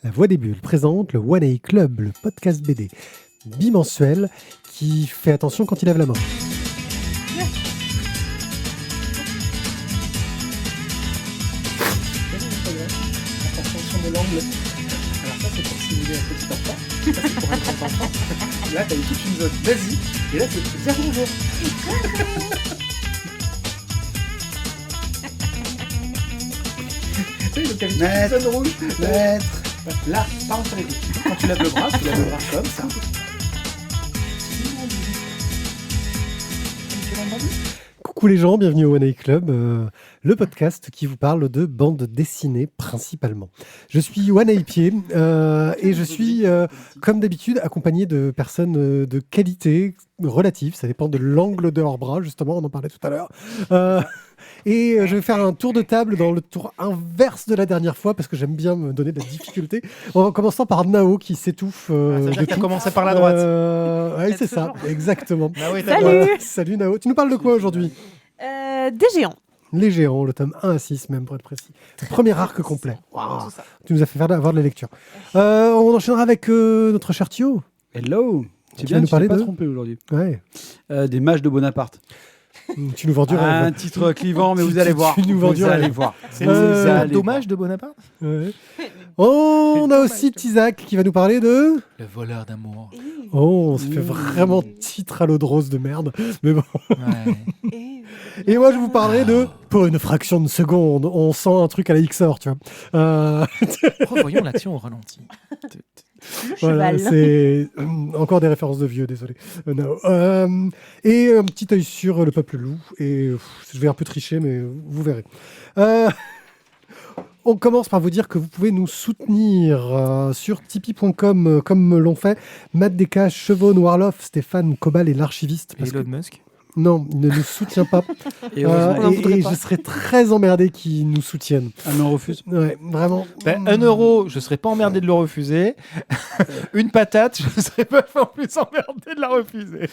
La Voix des Bulles présente le One A Club, le podcast BD bimensuel qui fait attention quand il lève la main. En fonction de l'angle. Alors ça c'est pour simuler un petit enfant, ça c'est pour un grand enfant. Là t'as eu toute une zone, vas-y, et là c'est dire bonjour. Tu sais, donc t'as une petite zone rouge. Maître. Là, pas entre les deux. Quand tu lèves le bras comme ça. Coucou les gens, bienvenue au One A Club, le podcast qui vous parle de bande dessinée principalement. Je suis One A Pied et je suis, comme d'habitude, accompagné de personnes de qualité relative. Ça dépend de l'angle de leurs bras, justement, on en parlait tout à l'heure. Et je vais faire un tour de table dans le tour inverse de la dernière fois parce que j'aime bien me donner de la difficulté. En commençant par Nao qui s'étouffe. Ça veut dire que t'as commencé par la droite. Oui, c'est ça, exactement. Ah oui, Salut. Salut Nao. Tu nous parles de quoi aujourd'hui ? Des géants. Les géants, le tome 1 à 6 même pour être précis. Le premier arc complet. Wow. Tu nous as fait avoir de la lecture. On enchaînera avec notre cher Thio. Hello. Tu vas nous parler pas de- trompé aujourd'hui. Ouais. Des mages de Bonaparte. Tu nous vends du Un rêve. titre clivant, mais vous allez voir. Tu nous vends du Vous rêve. allez voir. C'est Vous Euh, le allez dommage de Bonaparte. Ouais. On a aussi Tizak qui va nous parler de... Le voleur d'amour. Oh, ça fait vraiment titre à l'eau de rose de merde. Mais bon. Ouais. Et moi, je vous parlerai de... Pour une fraction de seconde, on sent un truc à la XOR, tu vois. Revoyons l'action au ralenti. Le Voilà, cheval. c'est encore des références de vieux, désolé. No. Et un petit œil sur le peuple loup. Et je vais un peu tricher, mais vous verrez. On commence par vous dire que vous pouvez nous soutenir sur tipeee.com comme l'ont fait Matt Descas, Chevaux, Warloff, Stéphane, Cobal et l'archiviste. Parce que- Elon Musk. Non, il ne nous soutient pas. Et heureusement, on en voudrait et pas. je serais très emmerdé qu'ils nous soutiennent. ah, mais on refuse. Ouais, vraiment. Ben, 1 euro, je serais pas emmerdé de le refuser. Une patate, je serais pas plus emmerdé de la refuser.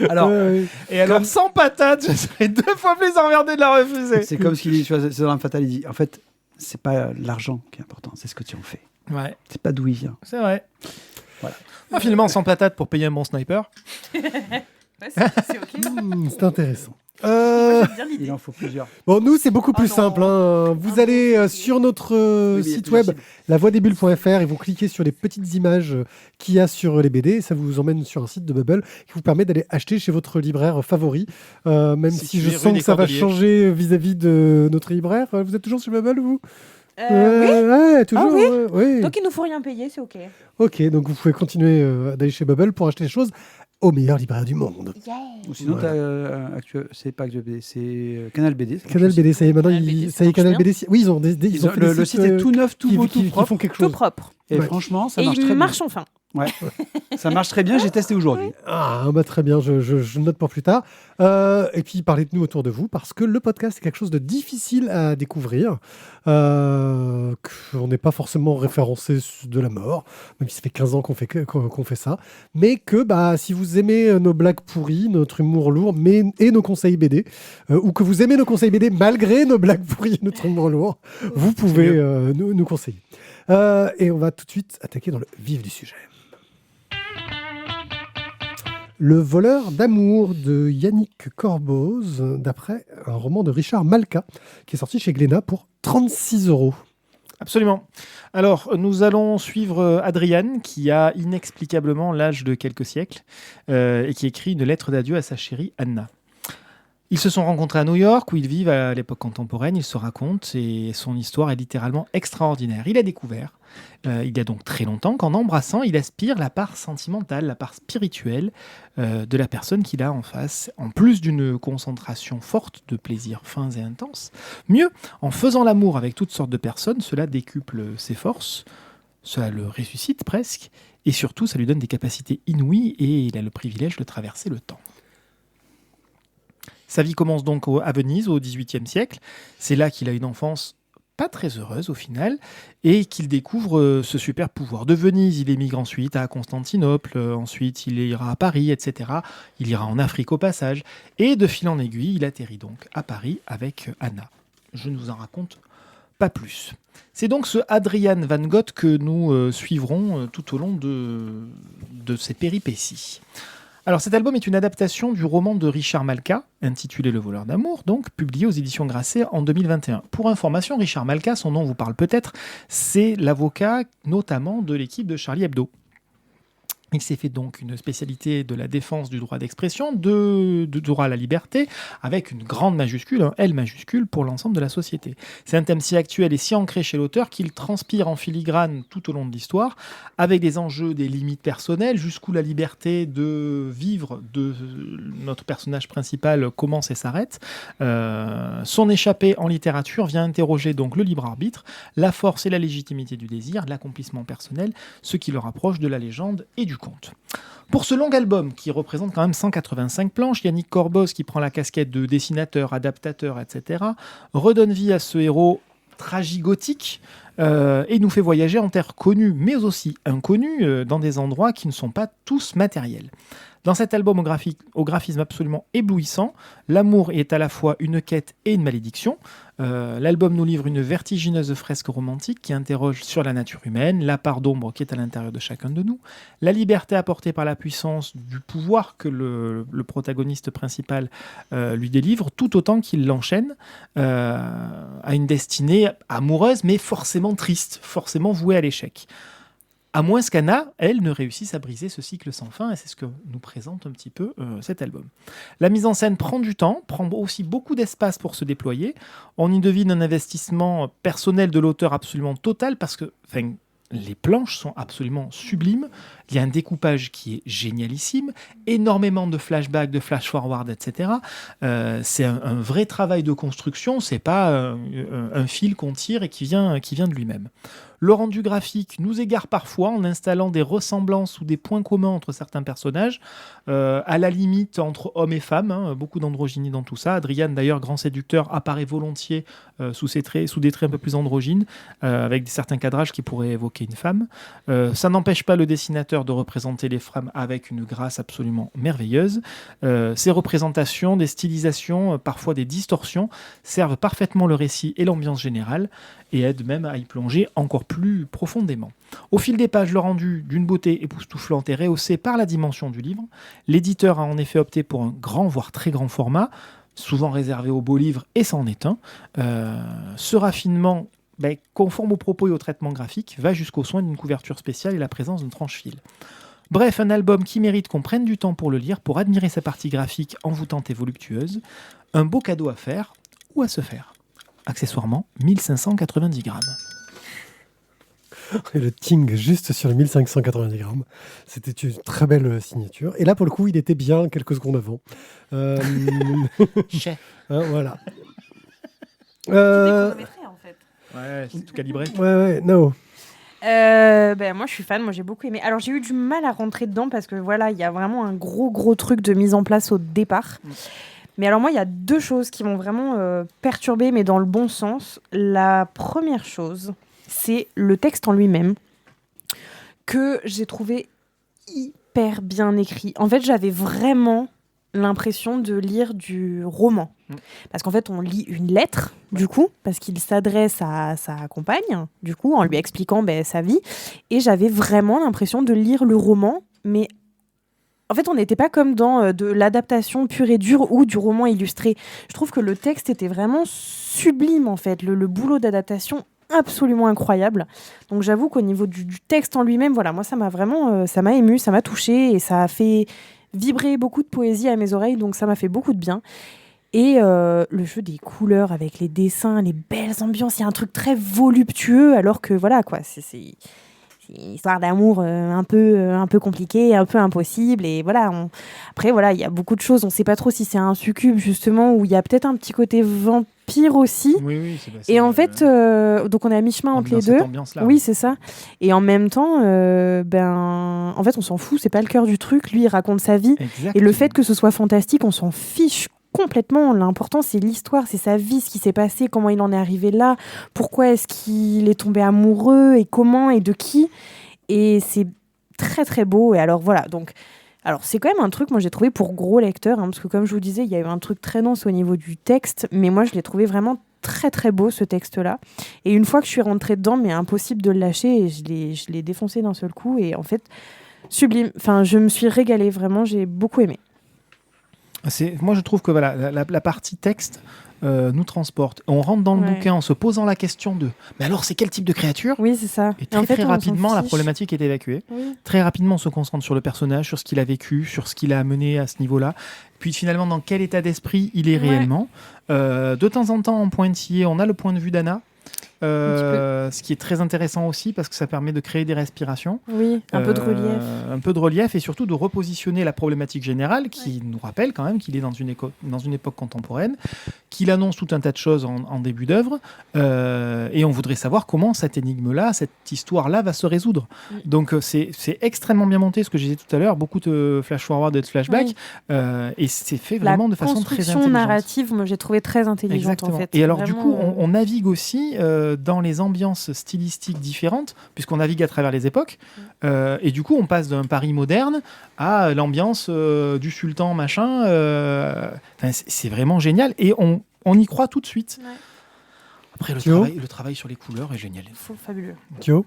Alors, Ouais. et alors 100 patates, je serais 2 fois plus emmerdé de la refuser. C'est comme ce qu'il dit, tu vois, c'est dans la fatale, il dit, en fait, c'est pas l'argent qui est important, c'est ce que tu en fais. Ouais, C'est pas d'où il vient. c'est vrai. Voilà. Ah, finalement, 100 patates pour payer un bon sniper. Ouais, c'est ok. C'est intéressant. J'aime bien Il l'idée. en faut plusieurs. Bon, nous, c'est beaucoup plus non. simple. Hein. Vous Ah allez non. sur notre Oui, mais il y a site plusieurs web, sites. lavoidesbulles.fr, et vous cliquez sur les petites images qu'il y a sur les BD. Et ça vous emmène sur un site de Bubble qui vous permet d'aller acheter chez votre libraire favori. Même si Situé je rue sens des que ça va Cordeliers. changer vis-à-vis de notre libraire. Vous êtes toujours sur Bubble, vous Oui. Ouais, toujours. Ah oui ouais. Donc il nous faut rien payer, c'est ok. Ok, donc vous pouvez continuer d'aller chez Bubble pour acheter des choses au meilleur libraire du monde. Ou sinon, Voilà. c'est pas Actuel BD, c'est Canal BD. ça Canal marche BD, ça y est, maintenant, Canal BD, ça ça y est, marche Canal bien. BD. Oui, ils ont, ils aussi. ont fait des Le sites, site est tout neuf, tout beau, tout qui propre. font quelque Tout chose. propre. Et Ouais. franchement, ça Et marche il très bien. marche enfin. Ouais. Ça marche très bien, j'ai testé aujourd'hui. Ah, bah, très bien, je note pour plus tard. Et puis, parlez de nous autour de vous, parce que le podcast, c'est quelque chose de difficile à découvrir, qu'on n'est pas forcément référencé de la mort, même si ça fait 15 ans qu'on fait ça, mais que bah, si vous aimez nos blagues pourries, notre humour lourd, et nos conseils BD, ou que vous aimez nos conseils BD malgré nos blagues pourries et notre humour lourd, vous pouvez nous conseiller. Et on va tout de suite attaquer dans le vif du sujet. Le voleur d'amour de Yannick Corboz, d'après un roman de Richard Malka, qui est sorti chez Glénat pour 36 €. Absolument. Alors, nous allons suivre Adriane, qui a inexplicablement l'âge de quelques siècles, et qui écrit une lettre d'adieu à sa chérie Anna. Ils se sont rencontrés à New York, où ils vivent à l'époque contemporaine, ils se racontent, et son histoire est littéralement extraordinaire. Il a découvert, il y a donc très longtemps, qu'en embrassant, il aspire la part sentimentale, la part spirituelle de la personne qu'il a en face, en plus d'une concentration forte de plaisirs fins et intenses. Mieux, en faisant l'amour avec toutes sortes de personnes, cela décuple ses forces, cela le ressuscite presque, et surtout, ça lui donne des capacités inouïes, et il a le privilège de traverser le temps. Sa vie commence donc à Venise, au XVIIIe siècle. C'est là qu'il a une enfance pas très heureuse au final, et qu'il découvre ce super pouvoir. De Venise, il émigre ensuite à Constantinople, ensuite il ira à Paris, etc. Il ira en Afrique au passage, et de fil en aiguille, il atterrit donc à Paris avec Anna. Je ne vous en raconte pas plus. C'est donc ce Adrian Van Gogh que nous suivrons tout au long de ces péripéties. Alors cet album est une adaptation du roman de Richard Malka, intitulé Le voleur d'amour, donc publié aux éditions Grasset en 2021. Pour information, Richard Malka, son nom vous parle peut-être, c'est l'avocat notamment de l'équipe de Charlie Hebdo. Il s'est fait donc une spécialité de la défense du droit d'expression, de droit à la liberté, avec une grande majuscule, un L majuscule, pour l'ensemble de la société. C'est un thème si actuel et si ancré chez l'auteur qu'il transpire en filigrane tout au long de l'histoire, avec des enjeux, des limites personnelles, jusqu'où la liberté de vivre de notre personnage principal commence et s'arrête. Son échappée en littérature vient interroger donc le libre arbitre, la force et la légitimité du désir, l'accomplissement personnel, ce qui le rapproche de la légende et du conte. Pour ce long album, qui représente quand même 185 planches, Yannick Corboz, qui prend la casquette de dessinateur, adaptateur, etc., redonne vie à ce héros tragigothique et nous fait voyager en terre connue, mais aussi inconnue, dans des endroits qui ne sont pas tous matériels. Dans cet album au graphisme absolument éblouissant, l'amour est à la fois une quête et une malédiction. L'album nous livre une vertigineuse fresque romantique qui interroge sur la nature humaine, la part d'ombre qui est à l'intérieur de chacun de nous, la liberté apportée par la puissance du pouvoir que le protagoniste principal lui délivre, tout autant qu'il l'enchaîne à une destinée amoureuse, mais forcément triste, forcément vouée à l'échec. À moins qu'Anna, elle, ne réussisse à briser ce cycle sans fin, et c'est ce que nous présente un petit peu cet album. La mise en scène prend du temps, prend aussi beaucoup d'espace pour se déployer. On y devine un investissement personnel de l'auteur absolument total, parce que les planches sont absolument sublimes. Il y a un découpage qui est génialissime, énormément de flashbacks, de flash-forward, etc. C'est un vrai travail de construction, c'est pas un fil qu'on tire et qui vient de lui-même. Le rendu graphique nous égare parfois en installant des ressemblances ou des points communs entre certains personnages, à la limite entre hommes et femmes, beaucoup d'androgynie dans tout ça. Adrian, d'ailleurs, grand séducteur, apparaît volontiers sous des traits un peu plus androgynes, avec certains cadrages qui pourraient évoquer une femme. Ça n'empêche pas le dessinateur de représenter les femmes avec une grâce absolument merveilleuse. Ces représentations, des stylisations, parfois des distorsions, servent parfaitement le récit et l'ambiance générale, et aident même à y plonger encore plus profondément. Au fil des pages, le rendu d'une beauté époustouflante est rehaussé par la dimension du livre. L'éditeur a en effet opté pour un grand, voire très grand format, souvent réservé aux beaux livres, et c'en est un. Ce raffinement, conforme aux propos et au traitement graphique, va jusqu'au soin d'une couverture spéciale et la présence d'une tranche-fil. Bref, un album qui mérite qu'on prenne du temps pour le lire, pour admirer sa partie graphique envoûtante et voluptueuse. Un beau cadeau à faire ou à se faire. Accessoirement, 1590 grammes. Et le ting juste sur les 1590 grammes. C'était une très belle signature. Et là, pour le coup, il était bien quelques secondes avant. Voilà. C'était chronométré, en fait. Ouais, c'est tout calibré. Ouais, no. Moi je suis fan, moi j'ai beaucoup aimé. Alors j'ai eu du mal à rentrer dedans parce que voilà, il y a vraiment un gros truc de mise en place au départ. Mais alors moi il y a deux choses qui m'ont vraiment perturbée, mais dans le bon sens. La première chose, c'est le texte en lui-même que j'ai trouvé hyper bien écrit. En fait, j'avais vraiment l'impression de lire du roman. Parce qu'en fait, on lit une lettre, du coup, parce qu'il s'adresse à sa compagne, du coup, en lui expliquant sa vie. Et j'avais vraiment l'impression de lire le roman, mais en fait, on n'était pas comme dans de l'adaptation pure et dure ou du roman illustré. Je trouve que le texte était vraiment sublime, en fait. Le boulot d'adaptation, absolument incroyable. Donc j'avoue qu'au niveau du texte en lui-même, voilà, moi, ça m'a vraiment ça m'a ému, ça m'a touchée et ça a fait vibrer beaucoup de poésie à mes oreilles, donc ça m'a fait beaucoup de bien. Et le jeu des couleurs avec les dessins, les belles ambiances, il y a un truc très voluptueux, alors que voilà, quoi, c'est une histoire d'amour un peu compliquée, un peu impossible. Et voilà, après, voilà, il y a beaucoup de choses. On ne sait pas trop si c'est un succube, justement, où il y a peut-être un petit côté vampire aussi. Oui, c'est et en fait, donc on est à mi-chemin entre les deux. Oui, c'est ça. Et en même temps, en fait, on s'en fout, c'est pas le cœur du truc. Lui, il raconte sa vie. Exactement. Et le fait que ce soit fantastique, on s'en fiche complètement. L'important, c'est l'histoire, c'est sa vie, ce qui s'est passé, comment il en est arrivé là, pourquoi est-ce qu'il est tombé amoureux, et comment, et de qui. Et c'est très, très beau. Et alors, voilà, donc... Alors, c'est quand même un truc, moi, j'ai trouvé pour gros lecteurs, parce que comme je vous disais, il y a eu un truc très dense au niveau du texte, mais moi, je l'ai trouvé vraiment très, très beau, ce texte-là. Et une fois que je suis rentrée dedans, mais impossible de le lâcher, et je l'ai défoncé d'un seul coup, et en fait, sublime. Enfin, je me suis régalée, vraiment, j'ai beaucoup aimé. Moi, je trouve que voilà, la partie texte nous transporte. On rentre dans le bouquin en se posant la question de « Mais alors, c'est quel type de créature ?» Oui, c'est ça. Et très rapidement, la problématique est évacuée. Oui. Très rapidement, on se concentre sur le personnage, sur ce qu'il a vécu, sur ce qu'il a amené à ce niveau-là. Puis finalement, dans quel état d'esprit il est réellement. De temps en temps, en pointillé, on a le point de vue d'Anna. Ce qui est très intéressant aussi parce que ça permet de créer des respirations. Oui, un peu de relief. Un peu de relief et surtout de repositionner la problématique générale qui nous rappelle quand même qu'il est dans une époque contemporaine, qu'il annonce tout un tas de choses en début d'œuvre et on voudrait savoir comment cette énigme-là, cette histoire-là va se résoudre. Donc c'est extrêmement bien monté, ce que je disais tout à l'heure, beaucoup de flash-forward et de flashback et c'est fait vraiment de façon très intelligente. La construction narrative, moi j'ai trouvé très intelligente. Exactement. En fait. Et alors vraiment, du coup, on navigue aussi dans les ambiances stylistiques différentes, puisqu'on navigue à travers les époques, et du coup on passe d'un Paris moderne à l'ambiance du sultan machin, c'est vraiment génial, et on y croit tout de suite. Ouais. Après le travail sur les couleurs est génial. Fabuleux. Thio ?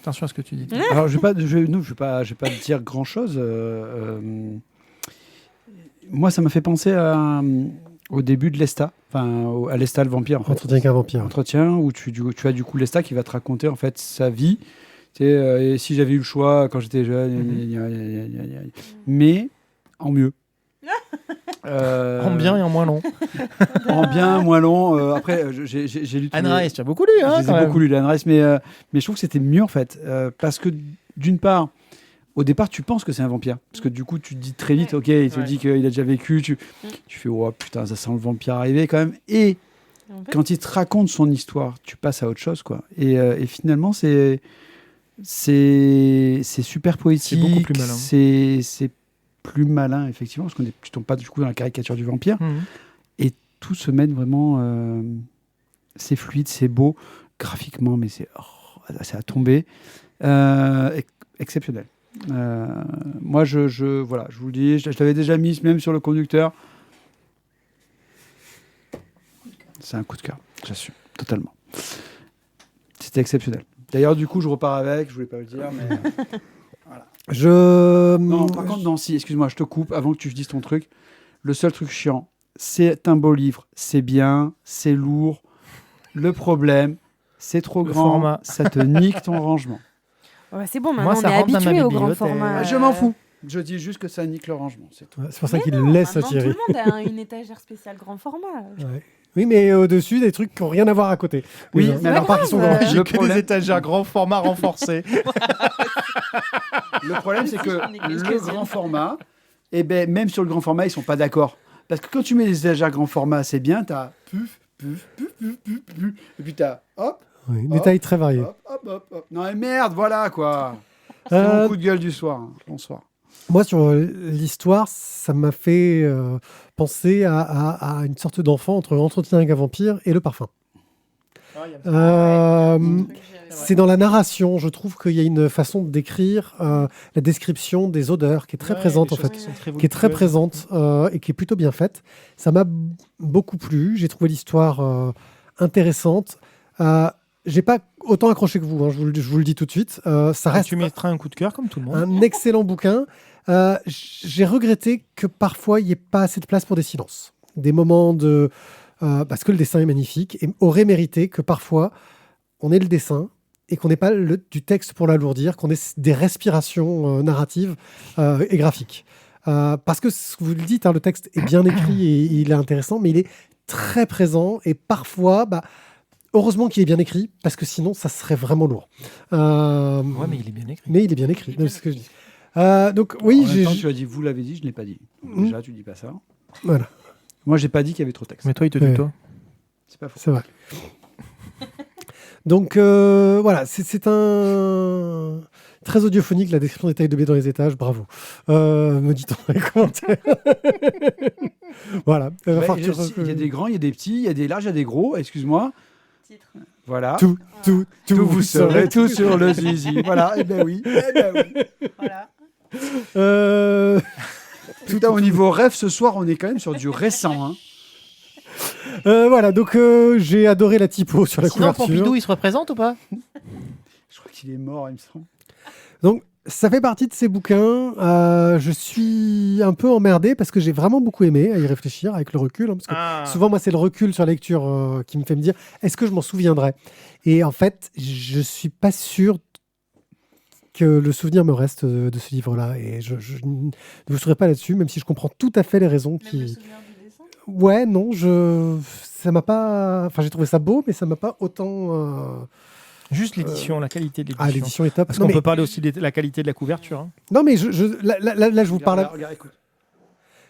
Attention à ce que tu dis. Alors je vais pas dire grand chose. Moi ça m'a fait penser au début de Lestat, à Lestat le vampire. En fait. Entretien qu'un vampire. Entretien où tu as du coup Lestat qui va te raconter en fait sa vie. Et si j'avais eu le choix quand j'étais jeune, mais en mieux. En bien et en moins long. En bien, moins long. Après, j'ai lu. Anne Rice, tu as beaucoup lu. J'ai beaucoup lu Anne Rice, mais je trouve que c'était mieux en fait, parce que d'une part. Au départ, tu penses que c'est un vampire. Parce que du coup, tu te dis très vite, ok, il te dit qu'il a déjà vécu. Tu fais, oh putain, ça sent le vampire arriver quand même. Et quand il te raconte son histoire, tu passes à autre chose, quoi. Et finalement, c'est super poétique. C'est beaucoup plus malin. C'est plus malin, effectivement, parce que tu tombes pas du coup dans la caricature du vampire. Et tout se mène vraiment. C'est fluide, c'est beau. Graphiquement, mais c'est à tomber. Exceptionnel. Moi, je vous le dis, je l'avais déjà mis même sur le conducteur. C'est un coup de cœur, j'assume, totalement. C'était exceptionnel. D'ailleurs, du coup, je repars avec, je voulais pas le dire, mais voilà. Non, par contre, non, si, excuse-moi, je te coupe avant que tu dises ton truc. Le seul truc chiant, c'est un beau livre, c'est bien, c'est lourd. Le problème, c'est trop grand, format. Ça te nique ton rangement. Ouais, c'est bon, maintenant on est habitué au grand format. Je m'en fous. Je dis juste que ça nique le rangement. C'est tout. C'est pour ça qu'il le laisse Thierry. Tout le monde a une étagère spéciale grand format. Ouais. Oui, mais au-dessus, des trucs qui n'ont rien à voir à côté. Oui, mais alors pas qu'ils sont grands. J'ai que des étagères grand format renforcés. Le problème, c'est que le grand format, même sur le grand format, ils ne sont pas d'accord. Parce que quand tu mets des étagères grand format, c'est bien, tu as et puis tu as hop. Oui, des tailles très variées. Hop. Non, mais merde, voilà quoi. C'est mon coup de gueule du soir. Bonsoir. Moi, sur l'histoire, ça m'a fait penser à une sorte d'enfant entre Entretien avec un vampire et Le Parfum. C'est dans la narration, je trouve qu'il y a une façon de décrire la description des odeurs qui est très présente en fait, qui est très présente et qui est plutôt bien faite. Ça m'a beaucoup plu. J'ai trouvé l'histoire intéressante. J'ai pas autant accroché que vous, hein, je vous le dis tout de suite. Ça reste tu mettras un coup de cœur comme tout le monde. Un excellent bouquin. J'ai regretté que parfois il n'y ait pas assez de place pour des silences. Des moments de... parce que le dessin est magnifique et aurait mérité que parfois on ait le dessin et qu'on n'ait pas du texte pour l'alourdir, qu'on ait des respirations narratives et graphiques. Parce que vous le dites, hein, le texte est bien écrit et il est intéressant, mais il est très présent et parfois... heureusement qu'il est bien écrit, parce que sinon, ça serait vraiment lourd. Ouais, mais il est bien écrit. Mais il est bien écrit, c'est ce que je dis. Donc, oui, en même temps, tu as dit, vous l'avez dit, je ne l'ai pas dit. Déjà, tu ne dis pas ça. Voilà. Moi, je n'ai pas dit qu'il y avait trop de texte. Mais toi, il te dit toi. C'est pas faux. C'est vrai. Donc, voilà, c'est un... Très audiophonique, la description des tailles de baies dans les étages, bravo. Me dit-on dans les commentaires. Voilà. Il y a des grands, il y a des petits, il y a des larges, il y a des gros, excuse-moi. Titre. Voilà. Tout, vous serez tout sur le zizi. Voilà, et ben oui. Voilà. Putain, au niveau rêve, ce soir, on est quand même sur du récent. Hein. Voilà, donc j'ai adoré la typo sur la Sinon, couverture. Pompidou, il se représente ou pas? Je crois qu'il est mort, il me semble. Donc, ça fait partie de ces bouquins. Je suis un peu emmerdé parce que j'ai vraiment beaucoup aimé à y réfléchir avec le recul. Hein, parce que souvent, moi, c'est le recul sur la lecture qui me fait me dire est-ce que je m'en souviendrai? Et en fait, je ne suis pas sûr que le souvenir me reste de ce livre-là. Et je ne vous saurais pas là-dessus, même si je comprends tout à fait les raisons Même le qui. souvenir du dessin. Ouais, non, ça m'a pas. Enfin, j'ai trouvé ça beau, mais ça m'a pas autant. Juste l'édition, la qualité de l'édition. Ah, l'édition est top. Parce Non, qu'on mais- peut parler aussi de la qualité de la couverture. Hein. Non, mais là, je vous parle. Regarde, écoute.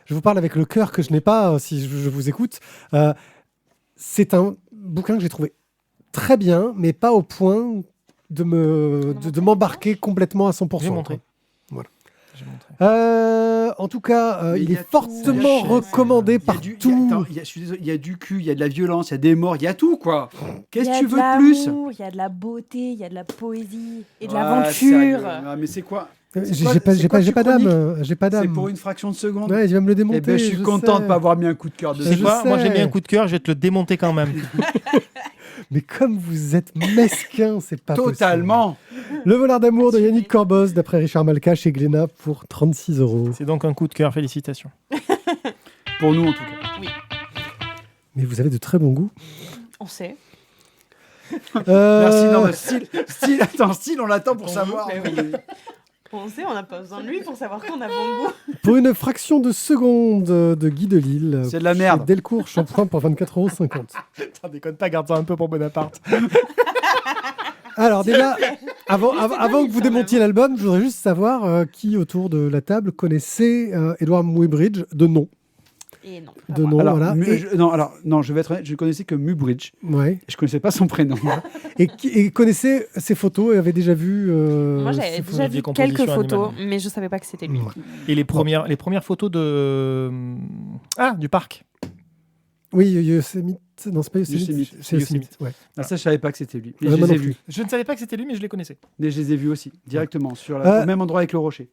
Je vous parle avec le cœur que je n'ai pas si je vous écoute. C'est un bouquin que j'ai trouvé très bien, mais pas au point de m'embarquer complètement à 100%. J'ai montré. quoi. Voilà. J'ai montré. En tout cas, Mais il il y est a tout. fortement Il y a recommandé Il y a partout. attends, je suis désolé, il y a du cul, il y a de la violence, il y a des morts, il y a tout, quoi. Qu'est-ce que tu veux de plus? Il y a de la beauté, il y a de la poésie et de Ah, l'aventure. sérieux. Ah, mais c'est quoi? J'ai quoi- pas, c'est j'ai quoi pas, que j'ai tu pas d'âme. chroniques J'ai pas C'est d'âme. pour une fraction de seconde. Ouais, il va me le démonter. Eh ben, je suis content de sais. pas avoir mis un coup de cœur Tu dessus. sais quoi? Moi, j'ai sais. mis un coup de cœur, je vais te le démonter quand même. Mais comme vous êtes mesquin, c'est pas Totalement. possible. Le voleur d'amour de Yannick Corbos, d'après Richard Malka, chez Glénat, pour 36 €. C'est donc un coup de cœur, félicitations. Pour nous, en tout cas. Mais vous avez de très bons goûts. On sait. Merci. Non, mais style, on l'attend pour savoir. Mais oui. On sait, on n'a pas besoin de lui pour savoir qu'on a bon goût. Pour une fraction de seconde de Guy Delisle. C'est de la chez merde. Delcourt Shampoing pour 24,50 €. T'en déconne pas, garde ça un peu pour Bonaparte. Alors déjà, avant que vous démontiez l'album, je voudrais juste savoir qui autour de la table connaissait Edward Muybridge de nom. Et non. De nom, Alors, voilà. Et- je vais être honnête, je connaissais que Mubridge. Ouais. Je connaissais pas son prénom. Et connaissait ses photos et avait déjà vu. Moi, j'avais ses déjà photos. Des vu compositions quelques photos, animales. mais je savais pas que c'était lui. Ouais. Et les premières photos de. Ah, du parc. Oui, Yosemite. Non, c'est pas Yosemite. Yosemite. C'est Yosemite. Ouais. Ah, ça, je savais pas que c'était lui. Mais Ouais, je moi les ai non vus. Je ne savais pas que c'était lui, mais je les connaissais. Mais je les ai vus aussi, directement, sur Euh, au même endroit avec le rocher.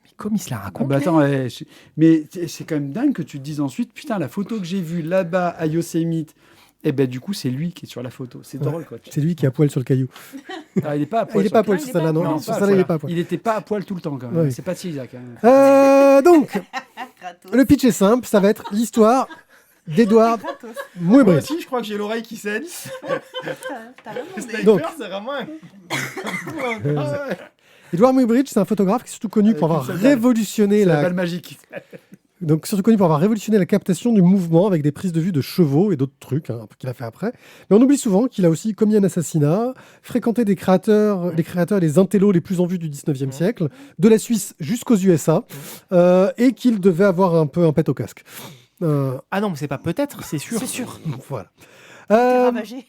Mais comme il se la Ah raconte. bah attends, mais c'est quand même dingue que tu te dises ensuite, putain, la photo que j'ai vue là-bas à Yosemite, et ben du coup, c'est lui qui est sur la photo. C'est Ouais. drôle, quoi. C'est lui qui a poil sur le caillou. Ah, il est pas à Il poil. n'est sur pas à le- poil il sur est celle-là, pas à non. poil. Non, Sur pas à celle-là, il n'est poil. pas à poil. Il était pas à poil tout le temps, quand même. Ouais. C'est pas Isaac. Donc, le pitch est simple, ça va être l'histoire d'Edward Moi Muybridge. aussi, je crois que j'ai l'oreille qui saigne. Donc- c'est vraiment un. Edward Muybridge, c'est un photographe qui est surtout connu Avec pour avoir une seule balle. révolutionné C'est la la balle magique. Donc, surtout connu pour avoir révolutionné la captation du mouvement avec des prises de vue de chevaux et d'autres trucs qu'il a fait après. Mais on oublie souvent qu'il a aussi commis un assassinat, fréquenté les créateurs et les intellos les plus en vue du 19e siècle, de la Suisse jusqu'aux USA, et qu'il devait avoir un peu un pet au casque. Ah non, mais c'est pas peut-être, c'est sûr. C'est sûr. Voilà. T'es Euh, ravagé.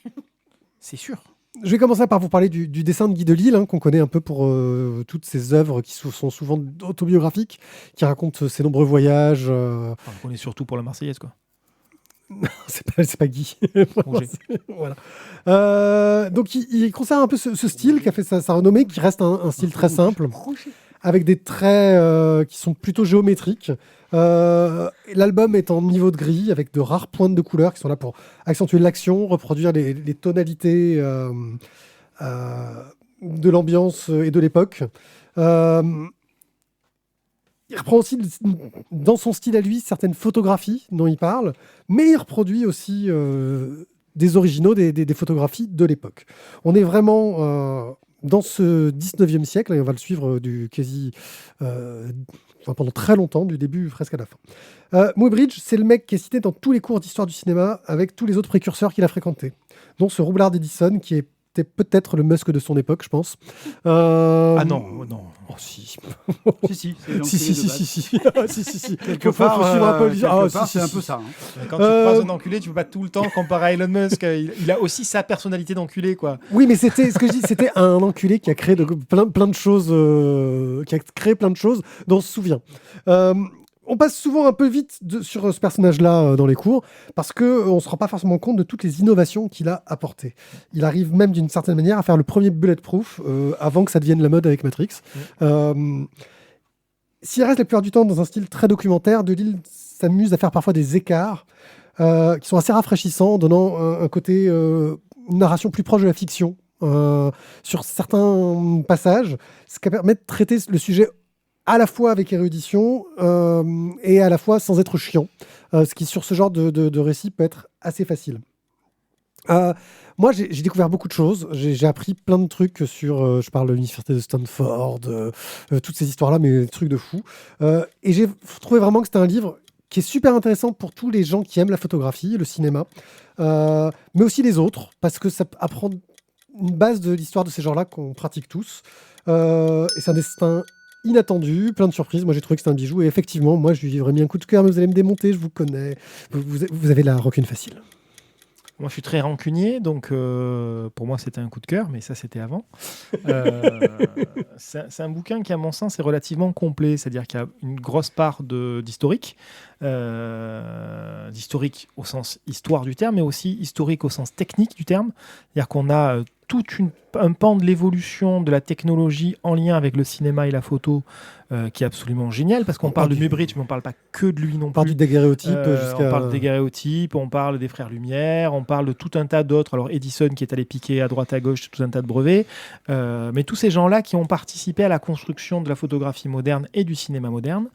C'est sûr. je vais commencer par vous parler du dessin de Guy Delisle, qu'on connaît un peu pour toutes ses œuvres qui sont souvent autobiographiques, qui racontent ses nombreux voyages. Enfin, on connaît surtout pour la Marseillaise, quoi. C'est pas Guy. Roger. Voilà. Donc il conserve un peu ce style qui a fait sa renommée, qui reste un style très simple, avec des traits qui sont plutôt géométriques. L'album est en niveau de gris, avec de rares pointes de couleur qui sont là pour accentuer l'action, reproduire les tonalités de l'ambiance et de l'époque. Il reprend aussi, dans son style à lui, certaines photographies dont il parle, mais il reproduit aussi des originaux, des photographies de l'époque. On est vraiment dans ce 19e siècle, et on va le suivre pendant très longtemps, du début presque à la fin. Muybridge, c'est le mec qui est cité dans tous les cours d'histoire du cinéma, avec tous les autres précurseurs qu'il a fréquentés, dont ce Roublard d'Edison, qui était peut-être le Musk de son époque, je pense. Ah non, non. Oh, si. Si, Si. Quelque Faut part, suivre un peu les- Ah, si, c'est si, un si. peu ça. Hein. Quand tu croises un enculé, tu peux pas tout le temps comparer à Elon Musk. Il a aussi sa personnalité d'enculé, quoi. Oui, mais c'était ce que je dis, c'était un enculé qui a créé plein de choses, qui a créé plein de choses dont on se souvient. On passe souvent un peu vite sur ce personnage-là dans les cours parce qu'on ne se rend pas forcément compte de toutes les innovations qu'il a apportées. Il arrive même d'une certaine manière à faire le premier bulletproof avant que ça devienne la mode avec Matrix. S'il reste la plupart du temps dans un style très documentaire, Delisle s'amuse à faire parfois des écarts qui sont assez rafraîchissants, donnant un côté, une narration plus proche de la fiction sur certains passages, ce qui permet de traiter le sujet à la fois avec érudition et à la fois sans être chiant, ce qui sur ce genre de récit peut être assez facile. Moi, j'ai découvert beaucoup de choses. J'ai appris plein de trucs sur, je parle de l'université de Stanford, toutes ces histoires-là, mais des trucs de fou. Et j'ai trouvé vraiment que c'était un livre qui est super intéressant pour tous les gens qui aiment la photographie, le cinéma, mais aussi les autres, parce que ça apprend une base de l'histoire de ces gens-là qu'on pratique tous. Et c'est un destin inattendu, plein de surprises. Moi, j'ai trouvé que c'était un bijou. Et effectivement, moi, je lui aurais mis un coup de cœur, mais vous allez me démonter, je vous connais. Vous avez la rancune facile. Moi, je suis très rancunier, donc pour moi, c'était un coup de cœur, mais ça, c'était avant. C'est un bouquin qui, à mon sens, est relativement complet, c'est-à-dire qu'il y a une grosse part d'historique, d'historique au sens histoire du terme, mais aussi historique au sens technique du terme. C'est-à-dire qu'on a tout un pan de l'évolution de la technologie en lien avec le cinéma et la photo qui est absolument génial, parce qu'on parle de Muybridge, mais on ne parle pas que de lui non plus. On parle du daguerréotype jusqu'à... On parle de daguerréotype, on parle des frères Lumière, on parle de tout un tas d'autres. Alors Edison qui est allé piquer à droite à gauche tout un tas de brevets, mais tous ces gens-là qui ont participé à la construction de la photographie moderne et du cinéma moderne.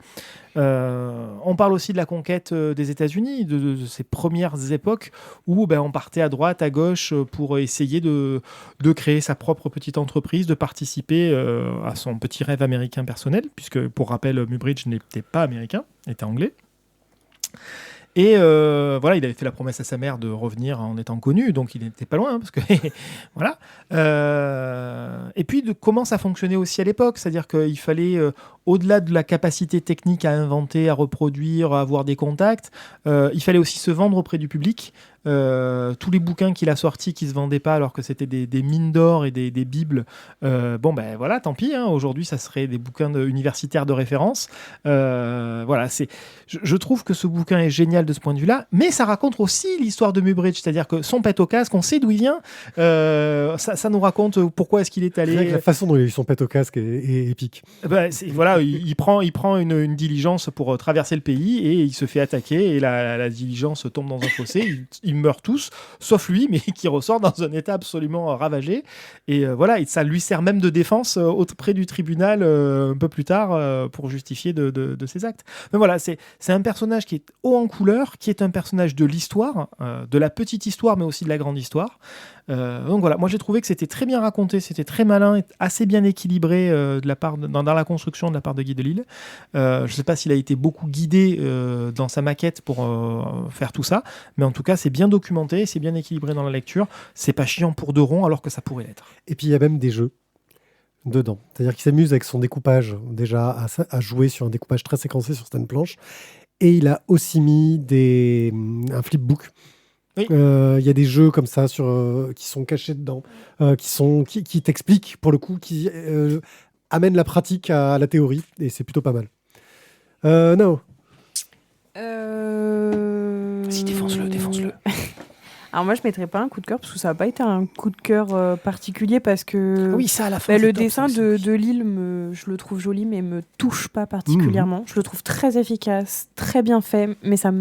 On parle aussi de la conquête des États-Unis, de ces premières époques où on partait à droite, à gauche pour essayer de créer sa propre petite entreprise, de participer à son petit rêve américain personnel, puisque pour rappel, Muybridge n'était pas américain, était anglais. Et voilà, il avait fait la promesse à sa mère de revenir en étant connu, donc il n'était pas loin, parce que voilà. Et puis de comment ça fonctionnait aussi à l'époque, c'est-à-dire qu'il fallait, au-delà de la capacité technique à inventer, à reproduire, à avoir des contacts, il fallait aussi se vendre auprès du public. Tous les bouquins qu'il a sortis qui se vendaient pas alors que c'était des mines d'or et des bibles, voilà, tant pis, hein, aujourd'hui ça serait des bouquins universitaires de référence. Voilà, je trouve que ce bouquin est génial de ce point de vue-là, mais ça raconte aussi l'histoire de Muybridge, c'est-à-dire que son pet au casque, on sait d'où il vient, ça nous raconte pourquoi est-ce qu'il est allé... La façon dont il a eu son pet au casque est épique. Voilà, il prend une diligence pour traverser le pays et il se fait attaquer et la diligence tombe dans un fossé, ils meurent tous, sauf lui, mais qui ressort dans un état absolument ravagé. Et voilà, et ça lui sert même de défense auprès du tribunal un peu plus tard pour justifier de ses actes. Mais voilà, c'est un personnage qui est haut en couleur, qui est un personnage de l'histoire, de la petite histoire, mais aussi de la grande histoire. Donc voilà, moi j'ai trouvé que c'était très bien raconté, c'était très malin, et assez bien équilibré dans la construction de la part de Guy Delisle. Je ne sais pas s'il a été beaucoup guidé dans sa maquette pour faire tout ça, mais en tout cas c'est bien documenté, c'est bien équilibré dans la lecture, c'est pas chiant pour deux ronds alors que ça pourrait l'être. Et puis il y a même des jeux dedans, c'est-à-dire qu'il s'amuse avec son découpage déjà à jouer sur un découpage très séquencé sur certaines planches, et il a aussi mis un flipbook. Oui. Y a des jeux comme ça qui sont cachés dedans, qui t'expliquent pour le coup, qui amènent la pratique à la théorie, et c'est plutôt pas mal. No. Vas-y, défonce-le. Alors moi je mettrais pas un coup de cœur parce que ça n'a pas été un coup de cœur particulier parce que oui, ça à la fin, le dessin de Lille je le trouve joli mais me touche pas particulièrement. Je le trouve très efficace, très bien fait, mais ça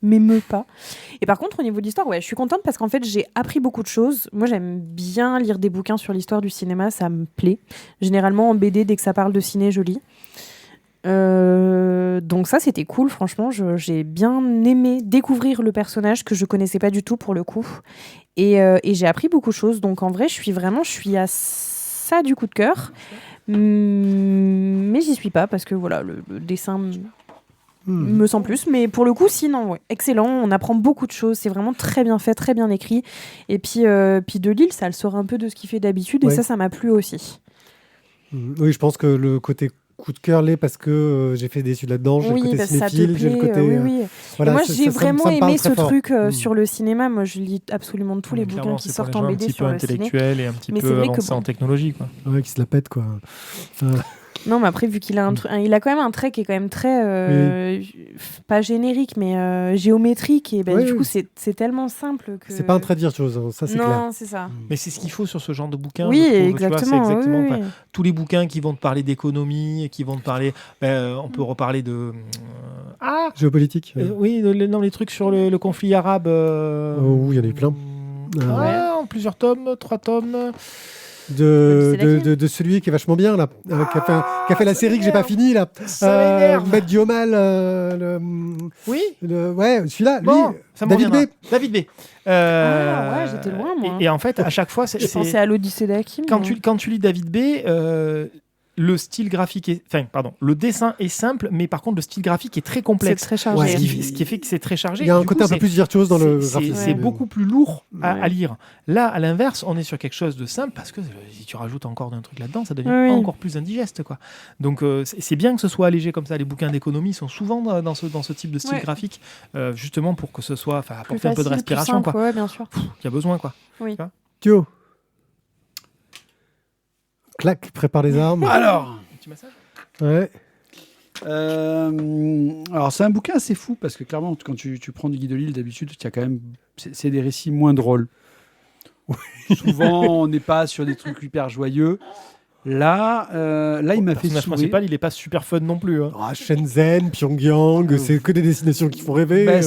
m'émeut pas. Et par contre au niveau de l'histoire, je suis contente parce qu'en fait j'ai appris beaucoup de choses. Moi j'aime bien lire des bouquins sur l'histoire du cinéma, ça me plaît. Généralement en BD dès que ça parle de ciné je lis. Donc ça c'était cool, franchement j'ai bien aimé découvrir le personnage que je connaissais pas du tout pour le coup et j'ai appris beaucoup de choses, donc en vrai je suis à ça du coup de cœur, mais j'y suis pas parce que voilà le dessin me semble plus, mais pour le coup sinon excellent, on apprend beaucoup de choses, c'est vraiment très bien fait, très bien écrit, et puis Delisle ça le sort un peu de ce qu'il fait d'habitude, et ça m'a plu aussi. Oui, je pense que le côté coup de cœur l'est parce que j'ai fait des études là-dedans, j'ai le côté cinéphile, j'ai le côté... Voilà, moi j'ai vraiment aimé ce truc sur le cinéma. Moi je lis absolument tous les bouquins qui sortent en BD sur le ciné. Un petit peu intellectuel et un petit peu avancé en technologie, quoi. Ouais, qui se la pète, quoi. Non, mais après, vu qu'il a il a quand même un trait qui est quand même très pas générique, mais géométrique, et Oui, du oui. coup, c'est tellement simple que. C'est pas un trait de virtuose, hein, ça c'est clair. Non, c'est ça. Mais c'est ce qu'il faut sur ce genre de bouquin. Oui, je trouve, tu vois, exactement. c'est exactement oui, enfin, oui. tous les bouquins qui vont te parler d'économie, qui vont te parler. On peut reparler de. Géopolitique. Oui, non, les trucs sur le conflit arabe. Oh, il y en a eu plein. En plusieurs tomes, 3 tomes. De, C'est laquelle de celui qui est vachement bien là, qui a fait la série que j'ai pas finie là. Ça m'énerve. Maître Diomal, Oui. ouais, celui-là, Bon, lui, ça me David reviendra. B. David B. Ouais, j'étais loin, moi. Et en fait, à chaque fois, Je pensais à l'Odyssée d'Hakim. quand tu lis David B, le style graphique le dessin est simple, mais par contre le style graphique est très C'est complexe. très chargé. Ouais. Ce qui fait que c'est très chargé. Il y a un Du côté coup, un peu plus virtuose dans le c'est graphisme. beaucoup plus lourd à Ouais. lire. Là, à l'inverse, on est sur quelque chose de simple parce que si tu rajoutes encore d'un truc là-dedans, ça devient Oui. encore plus indigeste, quoi. Donc c'est bien que ce soit allégé comme ça. Les bouquins d'économie sont souvent dans ce type de style Ouais. graphique, justement pour que ce soit, Plus apporter un peu de facile, plus respiration, simple, quoi. ouais, bien sûr. Il y a besoin, quoi. Thio. Clac, prépare les armes. Alors, Petit massage. Ouais. alors c'est un bouquin assez fou parce que clairement, quand tu prends du Guy Delisle, d'habitude, il y a quand même, c'est des récits moins drôles. Souvent, on n'est pas sur des trucs hyper joyeux. Là, il m'a Le fait personnage sourire. principal, il est pas super fun non plus. Hein. Ah, Shenzhen, Pyongyang, c'est que des destinations qui font rêver. Ben,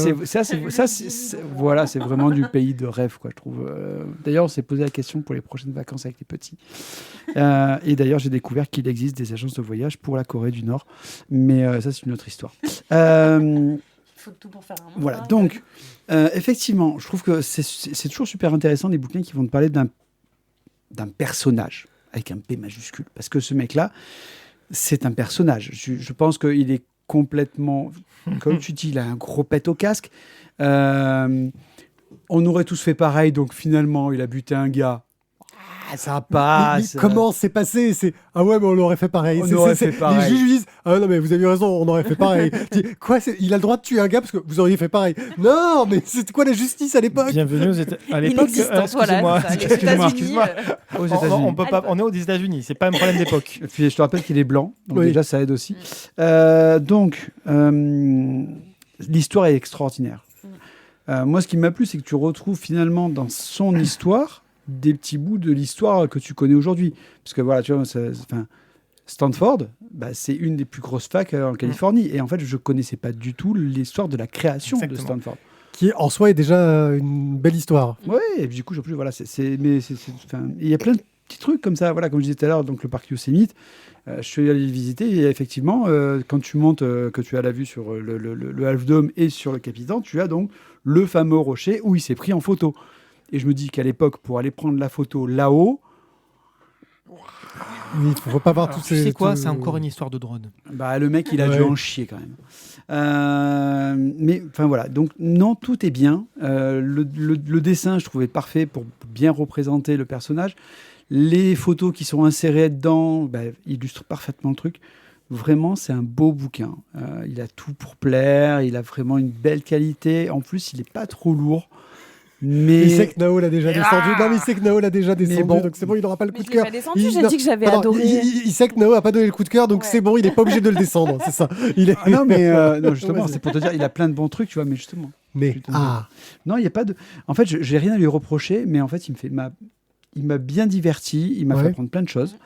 voilà, c'est vraiment du pays de rêve, quoi, je trouve. D'ailleurs, on s'est posé la question pour les prochaines vacances avec les petits. Et d'ailleurs, j'ai découvert qu'il existe des agences de voyage pour la Corée du Nord. Mais ça, c'est une autre histoire. Faut tout pour faire un monde. Voilà, donc, effectivement, je trouve que c'est toujours super intéressant, les bouquins qui vont te parler d'un personnage, avec un P majuscule. Parce que ce mec-là, c'est un personnage. Je pense qu'il est complètement... Comme tu dis, il a un gros pet au casque. On aurait tous fait pareil, donc finalement, il a buté un gars. Ah, ça Mais passe. comment c'est passé? Ah ouais, mais on aurait fait pareil. On aurait fait pareil. Les juges disent ah non mais vous avez eu raison, on aurait fait pareil. Tu dis, quoi, il a le droit de tuer un gars parce que vous auriez fait pareil. Non, mais c'est quoi la justice à l'époque? Bienvenue à l'époque. L'inexistence, voilà. c'est ça, les Excusez-moi. États-Unis, Aux États-Unis. On peut pas. On est aux États-Unis. C'est pas un problème d'époque. Et puis, je te rappelle qu'il est blanc, donc Oui. déjà, ça aide aussi. L'histoire est extraordinaire. Moi, ce qui m'a plu, c'est que tu retrouves finalement dans son histoire des petits bouts de l'histoire que tu connais aujourd'hui. Parce que voilà, tu vois, Stanford, c'est une des plus grosses facs en Californie. Et en fait, je ne connaissais pas du tout l'histoire de la création Exactement. de Stanford. Qui en soi est déjà une belle histoire. Oui, et puis, du coup, en plus, voilà, il y a plein de petits trucs comme ça. Voilà, comme je disais tout à l'heure, donc le parc Yosemite, je suis allé le visiter et effectivement, quand tu montes, que tu as la vue sur le Half Dome et sur le Capitan, tu as donc le fameux rocher où il s'est pris en photo. Et je me dis qu'à l'époque, pour aller prendre la photo là-haut, Il ne faut pas voir Alors, tous tu ces. sais quoi, tous- c'est encore une histoire de drone. le mec, il a dû Ouais. en chier quand même. Mais enfin voilà, donc non, tout est bien. Le dessin, je trouvais parfait pour bien représenter le personnage. Les photos qui sont insérées dedans illustrent parfaitement le truc. Vraiment, c'est un beau bouquin. Il a tout pour plaire, il a vraiment une belle qualité. En plus, il n'est pas trop lourd. Mais Il sait que Nao l'a déjà descendu. Non, mais il sait que Nao l'a déjà descendu, bon. donc c'est bon, il n'aura pas le Mais coup je de l'ai cœur. pas descendu, Il- j'ai non, dit que j'avais pardon, adoré. il sait que Nao a pas donné le coup de cœur, donc Ouais. c'est bon, il n'est pas obligé de le descendre, c'est ça. Il est... Ah non, mais non, justement, Vas-y. c'est pour te dire, il a plein de bons trucs, tu vois, mais justement. Mais Putain. ah, Non, il n'y a pas de. En fait, j'ai rien à lui reprocher, mais en fait, il m'a bien diverti, il m'a Ouais. fait apprendre plein de choses.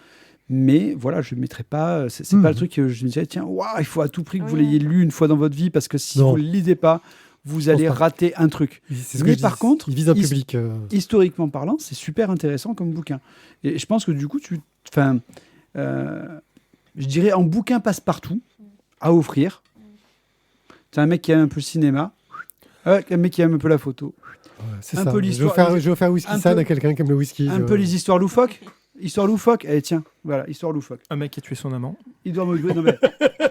Mais voilà, je ne mettrai pas. C'est Hmm. pas le truc que je me disais, tiens, waouh, il faut à tout prix que vous Oui. l'ayez lu une fois dans votre vie, parce que si Non. vous ne le lisez pas, vous allez pas. rater un truc. c'est ce Mais que je par dis. contre, il vise un il- public. Historiquement parlant, c'est super intéressant comme bouquin. Et je pense que du coup, je dirais en bouquin passe-partout à offrir. C'est un mec qui aime un peu le cinéma, un mec qui aime un peu la photo, C'est un ça. peu l'histoire- Je vais offrir Whisky un San peu- à quelqu'un qui aime le whisky. un peu les histoires loufoques. Histoire loufoque, allez tiens, voilà, histoire loufoque. Un mec qui a tué son amant. Edouard Mauvais, non mais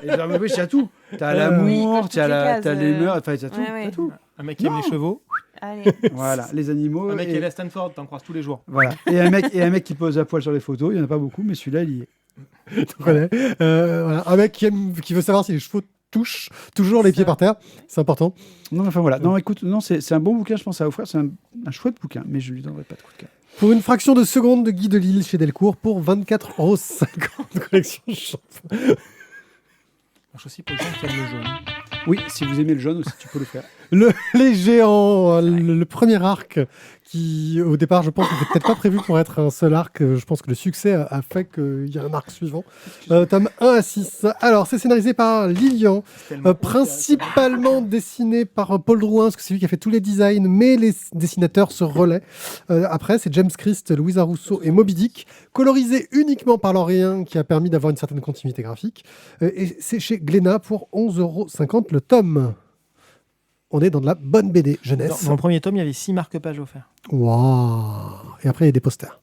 Edouard Mauvais, t'as tout. T'as Oui, l'amour, toutes t'as les cases, t'as les mœurs, enfin t'as tout, ouais, ouais. t'as tout. Un mec qui aime Non. les chevaux. Allez. Voilà, les animaux. Un mec et, qui est à Stanford, t'en croises tous les jours. voilà. Et un mec qui pose à poil sur les photos, il y en a pas beaucoup, mais celui-là il y est. Tu connais. Voilà. Un mec qui veut savoir si les chevaux touche toujours les pieds par terre. C'est important. Non, enfin voilà. Non, écoute, non, c'est un bon bouquin, je pense à offrir. C'est un chouette bouquin, mais je lui donnerai pas de coup de cœur. Pour une fraction de seconde de Guy Delisle chez Delcourt pour 24,50 € collection Champ. marche aussi pour les gens qui aiment le jaune. Oui, si vous aimez le jaune aussi, tu peux le faire. Les géants, le premier arc qui, au départ, je pense, n'était peut-être pas prévu pour être un seul arc. Je pense que le succès a fait qu'il y a un arc suivant. Tome 1 à 6. Alors, c'est scénarisé par Lilian, principalement dessiné par Paul Drouin, parce que c'est lui qui a fait tous les designs, mais les dessinateurs se relaient. Après, c'est James Christ, Louisa Rousseau et Moby Dick, colorisé uniquement par Laurien, qui a permis d'avoir une certaine continuité graphique. Et c'est chez Glénat pour 11,50 € le tome. On est dans de la bonne BD jeunesse. Dans le premier tome, il y avait 6 marque-pages offerts. Waouh. Et après, il y a des posters.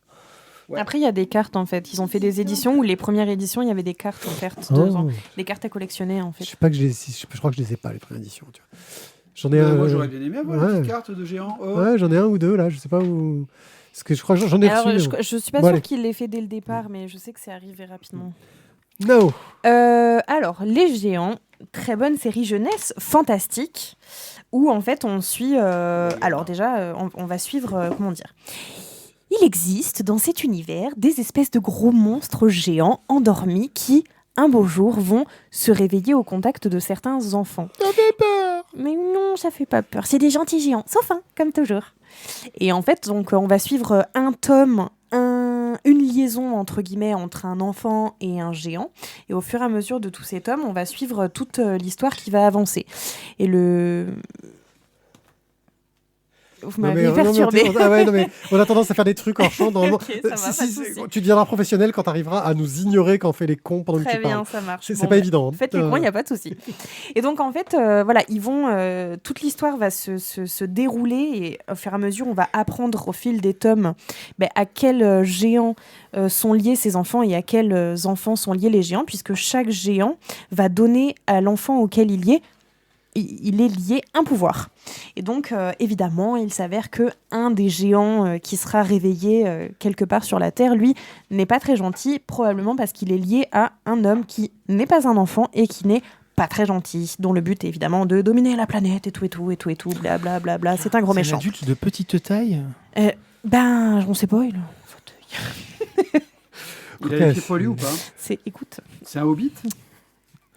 Ouais. Après, il y a des cartes, en fait. Ils ont fait des éditions où les premières éditions, il y avait des cartes offertes dedans. Des cartes à collectionner, en fait. Je sais pas que je crois que je les ai pas, les premières éditions. Tu vois. J'en ai un. Moi, j'aurais bien aimé avoir une petite carte de géant. Ouais, j'en ai un ou deux, là. Je sais pas où. Parce que je crois que j'en ai Alors, reçu. je suis pas Bon, sûre allez. qu'il l'ait fait dès le départ, mais je sais que c'est arrivé rapidement. No. Alors, Les Géants, très bonne série jeunesse, fantastique, où en fait on suit... alors déjà, on va suivre, comment dire. Il existe dans cet univers des espèces de gros monstres géants endormis qui, un beau jour, vont se réveiller au contact de certains enfants. Ça fait peur. Mais non, ça fait pas peur. C'est des gentils géants, sauf un, comme toujours. Et en fait, donc, on va suivre un tome, une liaison entre guillemets entre un enfant et un géant. Et au fur et à mesure de tous ces tomes, on va suivre toute l'histoire qui va avancer. Et Vous m'avez perturbé. On a tendance à faire des trucs en chant. Normalement. Ok, ça va, pas de souci. Tu deviendras professionnel quand tu arriveras à nous ignorer quand on fait les cons pendant que Très tu parles. bien, ça marche. C'est pas évident. Faites les cons, il n'y a pas de souci. Et donc, en fait, voilà, ils vont... toute l'histoire va se dérouler et au fur et à mesure, on va apprendre au fil des tomes à quels géants sont liés ces enfants et à quels enfants sont liés les géants, puisque chaque géant va donner à l'enfant auquel il est lié un pouvoir. Et donc, évidemment, il s'avère qu'un des géants qui sera réveillé quelque part sur la Terre, lui, n'est pas très gentil, probablement parce qu'il est lié à un homme qui n'est pas un enfant et qui n'est pas très gentil, dont le but est évidemment de dominer la planète et tout, blablabla. Bla, bla. C'est un gros méchant. C'est un adulte de petite taille. On sait pas, il a un fauteuil. Il a les pieds poilus ou pas? Écoute, C'est un hobbit?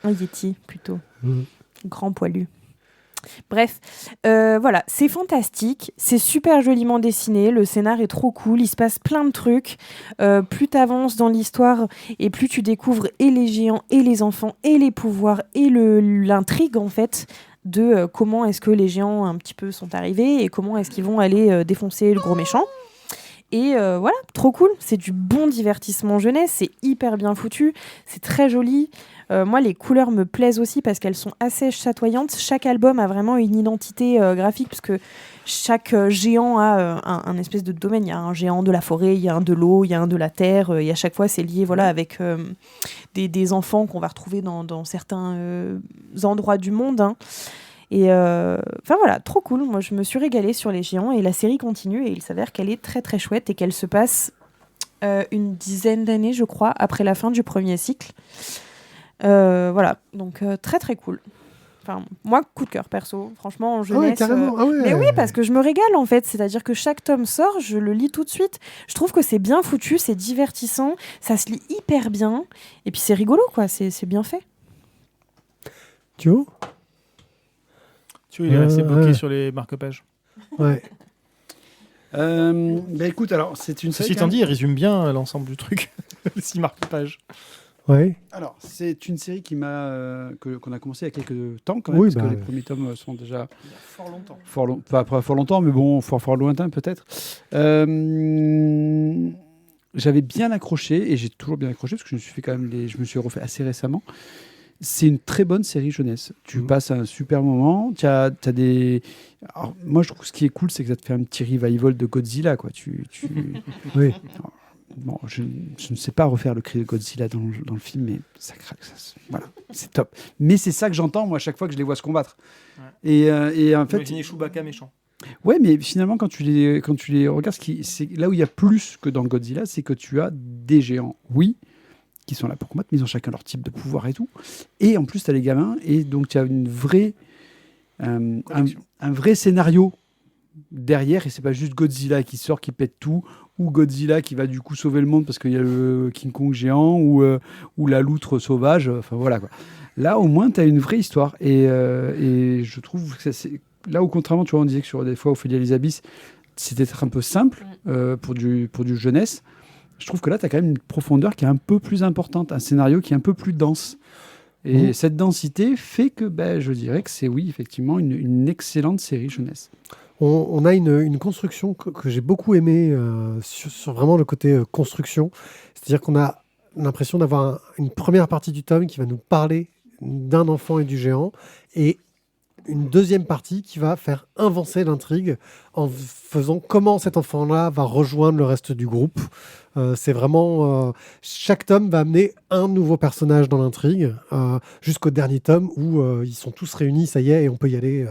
un yeti, plutôt. Grand poilu. Bref, voilà, c'est fantastique, c'est super joliment dessiné, le scénar est trop cool, il se passe plein de trucs. Plus tu avances dans l'histoire et plus tu découvres et les géants et les enfants et les pouvoirs et l'intrigue en fait de comment est-ce que les géants un petit peu sont arrivés et comment est-ce qu'ils vont aller défoncer le gros méchant. Et voilà, trop cool, c'est du bon divertissement jeunesse, c'est hyper bien foutu, c'est très joli. Moi, les couleurs me plaisent aussi parce qu'elles sont assez chatoyantes. Chaque album a vraiment une identité graphique parce que chaque géant a un espèce de domaine. Il y a un géant de la forêt, il y a un de l'eau, il y a un de la terre. Et à chaque fois, c'est lié avec des enfants qu'on va retrouver dans certains endroits du monde. Hein. Et voilà, trop cool. Moi, je me suis régalée sur les géants et la série continue. Et il s'avère qu'elle est très très chouette et qu'elle se passe une dizaine d'années, je crois, après la fin du premier cycle. Voilà, donc très très cool. Enfin, moi, coup de cœur perso, franchement, en jeunesse. Ah ouais, carrément. Ah ouais. Mais oui, parce que je me régale en fait. C'est-à-dire que chaque tome sort, je le lis tout de suite. Je trouve que c'est bien foutu, c'est divertissant, ça se lit hyper bien. Et puis c'est rigolo, quoi. C'est bien fait. Tu vois Il est resté bloqué sur les marque-pages. Ouais. Écoute, alors, c'est une série. Ceci étant dit, il résume bien l'ensemble du truc. Les 6 marque-pages. Ouais. Alors, c'est une série qu'on a commencé il y a quelques temps quand même, Oui, parce que les premiers tomes sont déjà Il y a fort longtemps. pas fort longtemps, mais bon, fort lointain peut-être. J'avais bien accroché, et j'ai toujours bien accroché, parce que je me suis refait assez récemment. C'est une très bonne série jeunesse. Tu passes un super moment. T'as des... Alors, moi, je trouve que ce qui est cool, c'est que ça te fait un petit revival de Godzilla, quoi. Oui. Bon, je ne sais pas refaire le cri de Godzilla dans le film, mais ça craque. Voilà, c'est top. Mais c'est ça que j'entends, moi, à chaque fois que je les vois se combattre. Ouais. Et en fait... Imaginez Chewbacca méchant. Ouais, mais finalement, quand tu les regardes, c'est là où il y a plus que dans Godzilla, c'est que tu as des géants, oui, qui sont là pour combattre, mais ils ont chacun leur type de pouvoir et tout. Et en plus, tu as les gamins, et donc tu as une vraie, un vrai scénario derrière, et c'est pas juste Godzilla qui sort, qui pète tout, ou Godzilla qui va du coup sauver le monde parce qu'il y a le King Kong géant, ou la loutre sauvage, enfin voilà quoi. Là, au moins, tu as une vraie histoire, et je trouve que c'est... Là où, contrairement, tu vois, on disait que sur des fois, Ophélie Elisabeth, c'était peut-être un peu simple pour du jeunesse. Je trouve que là, tu as quand même une profondeur qui est un peu plus importante, un scénario qui est un peu plus dense. Et cette densité fait que je dirais que c'est, oui, effectivement, une excellente série jeunesse. On a une construction que j'ai beaucoup aimée sur vraiment le côté construction. C'est-à-dire qu'on a l'impression d'avoir une première partie du tome qui va nous parler d'un enfant et du géant, et une deuxième partie qui va faire avancer l'intrigue en faisant comment cet enfant-là va rejoindre le reste du groupe. C'est vraiment... chaque tome va amener un nouveau personnage dans l'intrigue, jusqu'au dernier tome où ils sont tous réunis, ça y est, et on peut y aller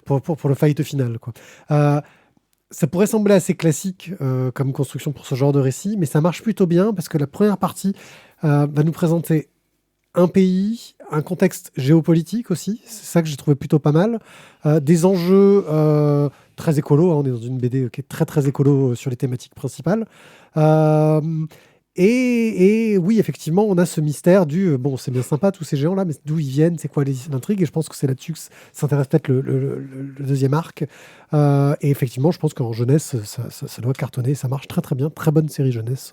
pour le fight final, quoi. Ça pourrait sembler assez classique comme construction pour ce genre de récit, mais ça marche plutôt bien parce que la première partie va nous présenter un pays, un contexte géopolitique aussi, c'est ça que j'ai trouvé plutôt pas mal, des enjeux très écolos, hein, on est dans une BD qui est très très écolo sur les thématiques principales, et oui, effectivement, on a ce mystère du bon, c'est bien sympa tous ces géants là, mais d'où ils viennent, c'est quoi l'intrigue, et je pense que c'est là-dessus que s'intéresse peut-être le deuxième arc, et effectivement, je pense qu'en jeunesse, ça doit cartonner, ça marche très très bien, très bonne série jeunesse,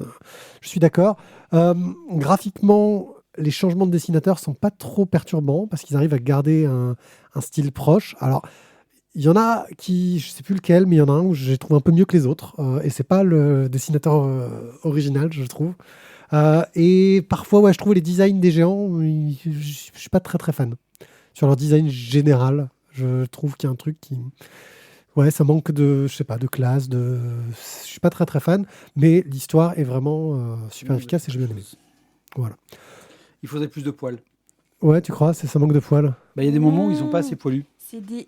je suis d'accord. Graphiquement, les changements de dessinateurs sont pas trop perturbants parce qu'ils arrivent à garder un style proche. Alors, il y en a qui, je sais plus lequel, mais il y en a un où j'ai trouvé un peu mieux que les autres, et c'est pas le dessinateur original, je trouve. Et parfois, ouais, je trouve les designs des géants, je suis pas très très fan. Sur leur design général, je trouve qu'il y a un truc qui... Ouais, ça manque de, je sais pas, de classe, je suis pas très très fan, mais l'histoire est vraiment super efficace et j'ai bien aimé. Voilà. Il faudrait plus de poils. Ouais, tu crois? Ça manque de poils? Il y a des moments où ils sont pas assez poilus.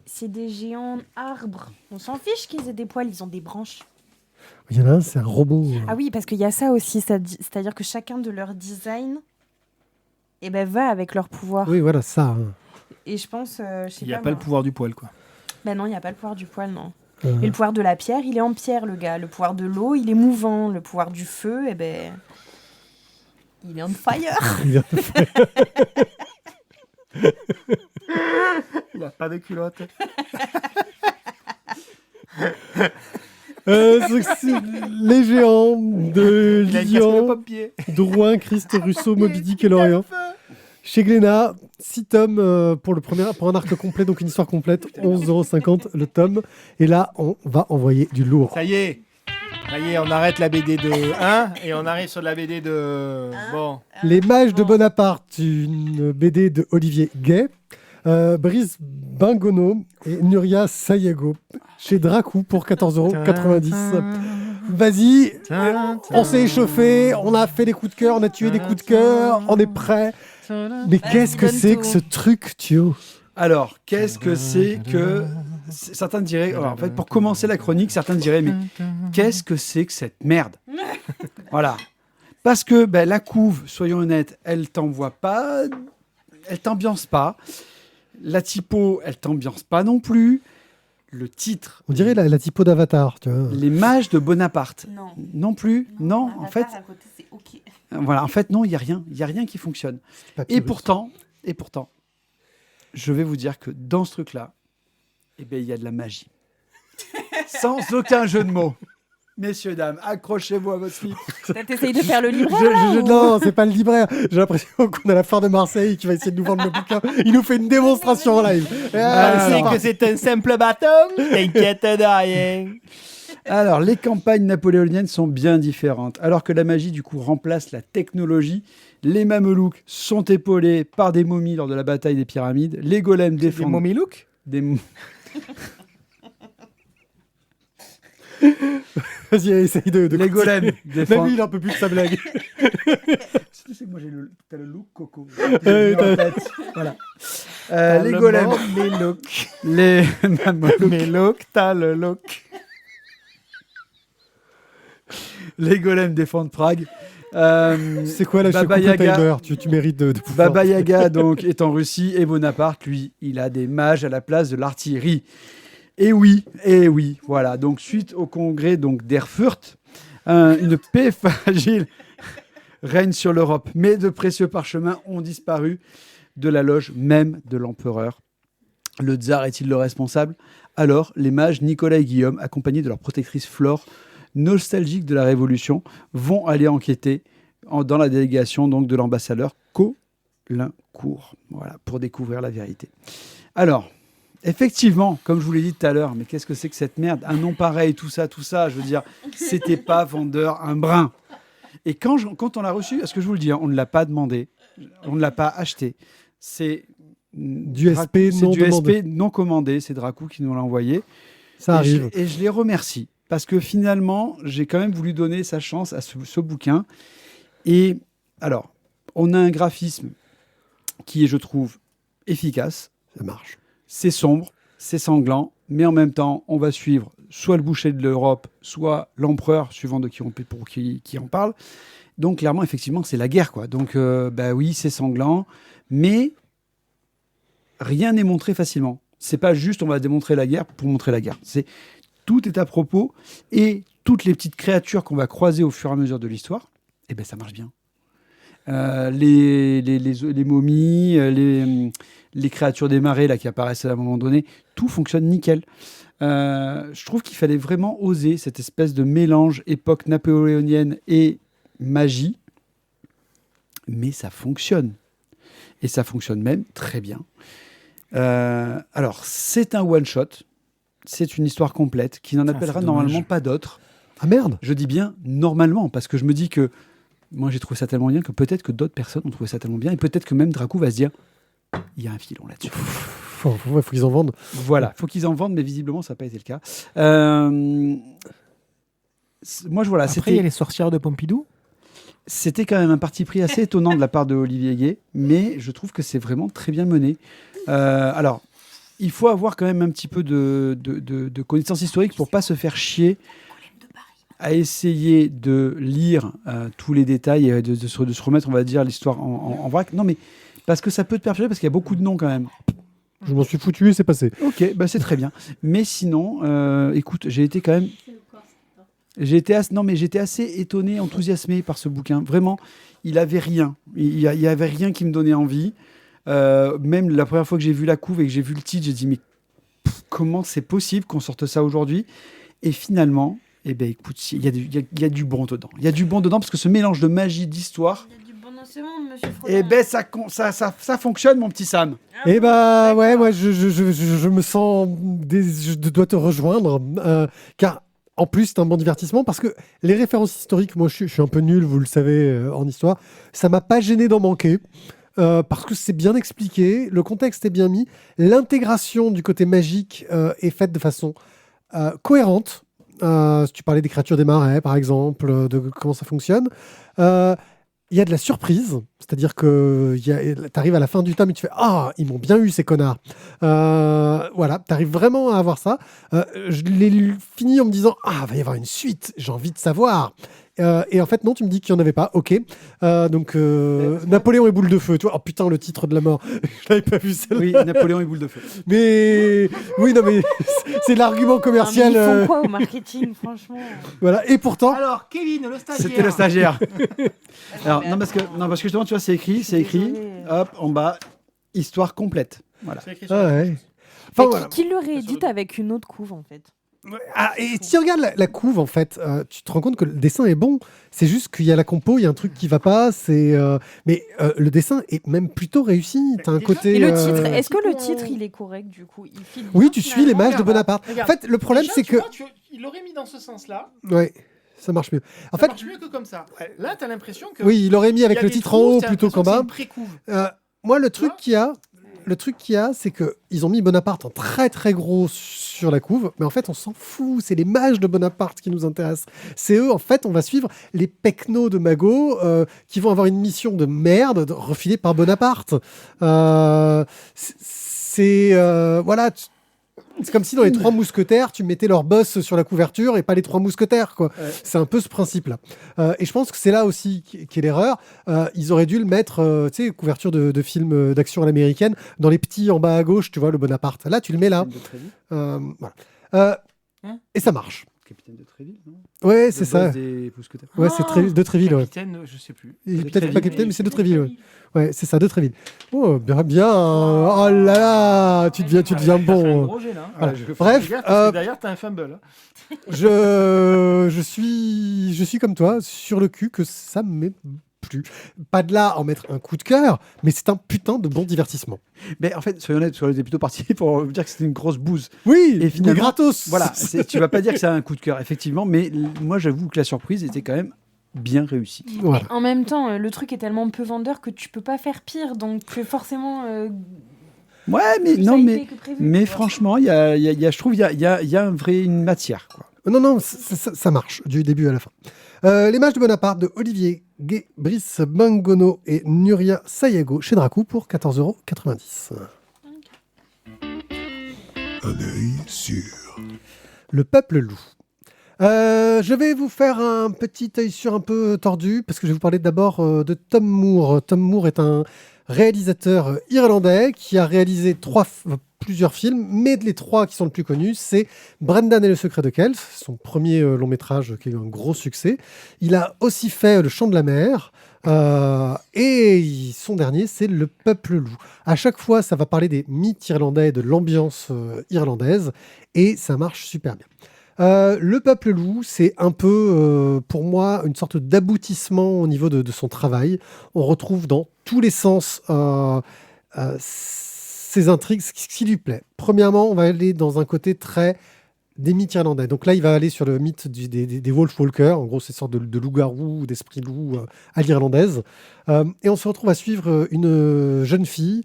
C'est des géants arbres. On s'en fiche qu'ils aient des poils, ils ont des branches. Il y en a un, c'est un robot. Ah oui, parce qu'il y a ça aussi, c'est-à-dire que chacun de leurs designs va avec leur pouvoir. Oui, voilà, ça. Hein. Et je pense, il n'y a pas le pouvoir du poil, quoi. Ben non, il n'y a pas le pouvoir du poil, non. Et le pouvoir de la pierre, il est en pierre, le gars. Le pouvoir de l'eau, il est mouvant. Le pouvoir du feu, il est on fire. Il n'a pas de culotte. Les géants de Lilian, Drouin, Christ, Russo, Moby Dick et Lorient. Chez Glénat, 6 tomes pour un arc complet, donc une histoire complète, 11,50 € le tome. Et là, on va envoyer du lourd. Ça y est, on arrête la BD de 1 et on arrive sur la BD de... Bon. Les Mages de Bonaparte, une BD de Olivier Gay. Brice Bingono et Nuria Sayago chez Dracou pour 14,90 €. Vas-y, on s'est échauffé, on a fait des coups de cœur, on a tué des coups de cœur, on est prêt. Mais qu'est-ce que c'est que ce truc, Thio? Alors, qu'est-ce que c'est que... Certains diraient... Alors, en fait, pour commencer la chronique, certains diraient, mais qu'est-ce que c'est que cette merde? Voilà. Parce que la couve, soyons honnêtes, elle t'envoie pas... Elle t'ambiance pas. La typo, elle t'ambiance pas non plus. Le titre... On dirait la typo d'Avatar, tu vois. Les Mages de Bonaparte. Non plus. Non, Avatar, en fait... à côté, c'est OK. Voilà, en fait, non, il n'y a rien. Il n'y a rien qui fonctionne. Et pourtant, je vais vous dire que dans ce truc-là, il y a de la magie. Sans aucun jeu de mots. Messieurs, dames, accrochez-vous à votre slip. T'essayes de faire le libraire Non, c'est pas le libraire. J'ai l'impression qu'on a la foire de Marseille qui va essayer de nous vendre le bouquin. Il nous fait une démonstration en live. C'est que c'est un simple bâton. T'inquiète de rien. Alors, les campagnes napoléoniennes sont bien différentes. Alors que la magie, du coup, remplace la technologie, les mamelouks sont épaulés par des momies lors de la bataille des pyramides. Les golems défendent... Des momies-looks Vas-y, essaye de Les golems défendent... Même lui, il en peut plus de sa blague. Tu sais que moi, t'as le look coco. Voilà. Les golems... Les looks. Les mamelouks... Mes looks, t'as le look. Les golems défendent Prague. C'est quoi la Baba Shoko Yaga. Timer tu mérites de pouvoir. Baba Yaga donc est en Russie et Bonaparte, lui, il a des mages à la place de l'artillerie. Et oui, voilà. Donc suite au congrès donc d'Erfurt, une paix fragile règne sur l'Europe, mais de précieux parchemins ont disparu de la loge même de l'empereur. Le tsar est-il le responsable ? Alors, les mages Nicolas et Guillaume, accompagnés de leur protectrice Flore, nostalgiques de la Révolution, vont aller enquêter dans la délégation donc, de l'ambassadeur Caulaincourt, voilà, pour découvrir la vérité. Alors, effectivement, comme je vous l'ai dit tout à l'heure, mais qu'est-ce que c'est que cette merde ? Un nom pareil, tout ça, je veux dire, c'était pas vendeur un brin. Et quand on l'a reçu, parce que je vous le dis, on ne l'a pas demandé, on ne l'a pas acheté, c'est Du SP non demandé. SP non commandé, c'est Dracou qui nous l'a envoyé. Ça arrive. Et je les remercie, parce que finalement, j'ai quand même voulu donner sa chance à ce bouquin. Et alors, on a un graphisme qui est, je trouve, efficace. Ça marche. C'est sombre, c'est sanglant, mais en même temps, on va suivre soit le boucher de l'Europe, soit l'empereur, suivant de qui en parle. Donc, clairement, effectivement, c'est la guerre, quoi. Donc, oui, c'est sanglant, mais rien n'est montré facilement. C'est pas juste on va démontrer la guerre pour montrer la guerre. Tout est à propos, et toutes les petites créatures qu'on va croiser au fur et à mesure de l'histoire, ça marche bien. Les momies, les créatures des marais là, qui apparaissent à un moment donné, tout fonctionne nickel. Je trouve qu'il fallait vraiment oser cette espèce de mélange époque napoléonienne et magie, mais ça fonctionne. Et ça fonctionne même très bien. Alors, c'est un one-shot, c'est une histoire complète qui n'en appellera normalement pas d'autres. Ah merde ! Je dis bien normalement, parce que je me dis que moi j'ai trouvé ça tellement bien que peut-être que d'autres personnes ont trouvé ça tellement bien, et peut-être que même Dracou va se dire il y a un filon là-dessus. Faut qu'ils en vendent. Voilà, faut qu'ils en vendent, mais visiblement ça n'a pas été le cas. Moi, voilà, Après, il y a les sorcières de Pompidou. C'était quand même un parti pris assez étonnant de la part de Olivier Gay, mais je trouve que c'est vraiment très bien mené. Alors, il faut avoir quand même un petit peu de connaissances historiques pour pas se faire chier à essayer de lire tous les détails et de se remettre, on va dire, l'histoire en vrac. Non, mais parce que ça peut te perturber, parce qu'il y a beaucoup de noms quand même. Je m'en suis foutu et c'est passé. Ok, c'est très bien. Mais sinon, écoute, j'ai été quand même... J'étais assez étonné, enthousiasmé par ce bouquin. Vraiment, il avait rien. Il y avait rien qui me donnait envie. Même la première fois que j'ai vu la couve et que j'ai vu le titre, j'ai dit mais comment c'est possible qu'on sorte ça aujourd'hui ? Et finalement, écoute, il y a du bon dedans. Il y a du bon dedans parce que ce mélange de magie, d'histoire. Il y a du bon dans ce monde, monsieur Frodin. Ça fonctionne, mon petit Sam. Ouais, moi je me sens, je dois te rejoindre, car en plus c'est un bon divertissement parce que les références historiques, moi je suis un peu nul, vous le savez, en histoire, ça m'a pas gêné d'en manquer. Parce que c'est bien expliqué, le contexte est bien mis, l'intégration du côté magique est faite de façon cohérente. Si tu parlais des créatures des marais, par exemple, de comment ça fonctionne. Il y a de la surprise, c'est-à-dire que tu arrives à la fin du tome et tu fais « Ah, ils m'ont bien eu, ces connards !» Voilà, tu arrives vraiment à avoir ça. Je l'ai fini en me disant « Ah, va y avoir une suite, j'ai envie de savoir !» Et en fait, non, tu me dis qu'il n'y en avait pas. Ok. Donc, Napoléon et boule de feu. Tu vois, oh putain, le titre de la mort. Je l'avais pas vu celle-là. Oui, Napoléon et boule de feu. Mais oui, non, mais c'est l'argument commercial. Ils font quoi au marketing, franchement ? Voilà. Et pourtant. Alors, Kevin, le stagiaire. C'était le stagiaire. Alors, non, parce que justement, tu vois, c'est écrit. Désolée. Hop, en bas, histoire complète. Voilà. C'est écrit sur Ah la- ouais. Enfin, Voilà. qui le réédite avec une autre couve, en fait ? Ah, et si tu regardes la couve, en fait, tu te rends compte que le dessin est bon. C'est juste qu'il y a la compo, il y a un truc qui va pas. Mais le dessin est même plutôt réussi. T'as un côté. Et le titre, est-ce que le titre, il est correct, du coup ? Il fit Oui, bien, tu suis les finalement mages de Bonaparte. Regarde. En fait, le problème, Déjà, c'est tu que. vois, il l'aurait mis dans ce sens-là. Ouais, ça marche mieux. En Ça fait, marche mieux que comme ça. Là, t'as l'impression que. oui, il aurait mis avec il y a le des titre en trous, haut t'as plutôt qu'en l'impression bas. que c'est une pré-couve. Moi, le truc qu'il y a, c'est que ils ont mis Bonaparte en très très gros sur la couve, mais en fait, on s'en fout. C'est les mages de Bonaparte qui nous intéressent. C'est eux, en fait, on va suivre les pecnos de Mago qui vont avoir une mission de merde refilée par Bonaparte. Voilà. C'est comme si dans les Trois Mousquetaires, tu mettais leur boss sur la couverture et pas les Trois Mousquetaires, quoi. Ouais. C'est un peu ce principe-là. Et je pense que c'est là aussi qu'est l'erreur. Ils auraient dû le mettre, tu sais, couverture de film d'action à l'américaine, dans les petits en bas à gauche, tu vois, le Bonaparte. Là, tu le mets là. De Tréville. Voilà. Hein Et ça marche. Capitaine de Tréville, non? Ouais, Le c'est ça. boss des Mousquetaires. Ouais, c'est de Tréville, ouais. Capitaine, je sais plus. Il est De peut-être Tréville. pas capitaine, mais c'est de Tréville, ouais. Ouais, c'est ça, de Tréville. Oh, bien, bien. Oh là là, tu deviens T'as fait un bon. gros jet, là, hein. Voilà. je- Bref, Fais gaffe, parce que derrière, t'as un fumble. Hein. je suis comme toi, sur le cul, que ça me met plus. Pas de là à en mettre un coup de cœur, mais c'est un putain de bon divertissement. Mais en fait, soyons honnêtes, on était plutôt parti pour vous dire que c'était une grosse bouse. Oui, Et finalement, mais gratos. Voilà, tu vas pas dire que c'est un coup de cœur, effectivement, mais moi j'avoue que la surprise était quand même bien réussie. Voilà. En même temps, le truc est tellement peu vendeur que tu peux pas faire pire, donc c'est forcément. Ouais, mais plus non, hypé mais, que prévu, mais tu vois. franchement, je trouve qu'il y a une matière. Quoi. Non, ça marche, du début à la fin. Les Mages de Bonaparte de Olivier Gay, Brice Bangono et Nuria Sayago chez Dracou pour 14,90 €. Un œil sur. Le Peuple Loup. Je vais vous faire un petit œil sur un peu tordu parce que je vais vous parler d'abord de Tom Moore. Tom Moore est un réalisateur irlandais qui a réalisé plusieurs films, mais les trois qui sont le plus connus, c'est Brendan et le secret de Kells, son premier long métrage qui a eu un gros succès. Il a aussi fait Le Chant de la mer. Et son dernier, c'est Le Peuple Loup. À chaque fois, ça va parler des mythes irlandais et de l'ambiance irlandaise, et ça marche super bien. Le Peuple Loup, c'est un peu, pour moi, une sorte d'aboutissement au niveau de son travail. On retrouve dans tous les sens ses intrigues, ce qui lui plaît. Premièrement, on va aller dans un côté très des mythes irlandais. Donc là, il va aller sur le mythe des Wolfwalkers, en gros, ces sortes de loups-garous, d'esprits loups à l'irlandaise. Et on se retrouve à suivre une jeune fille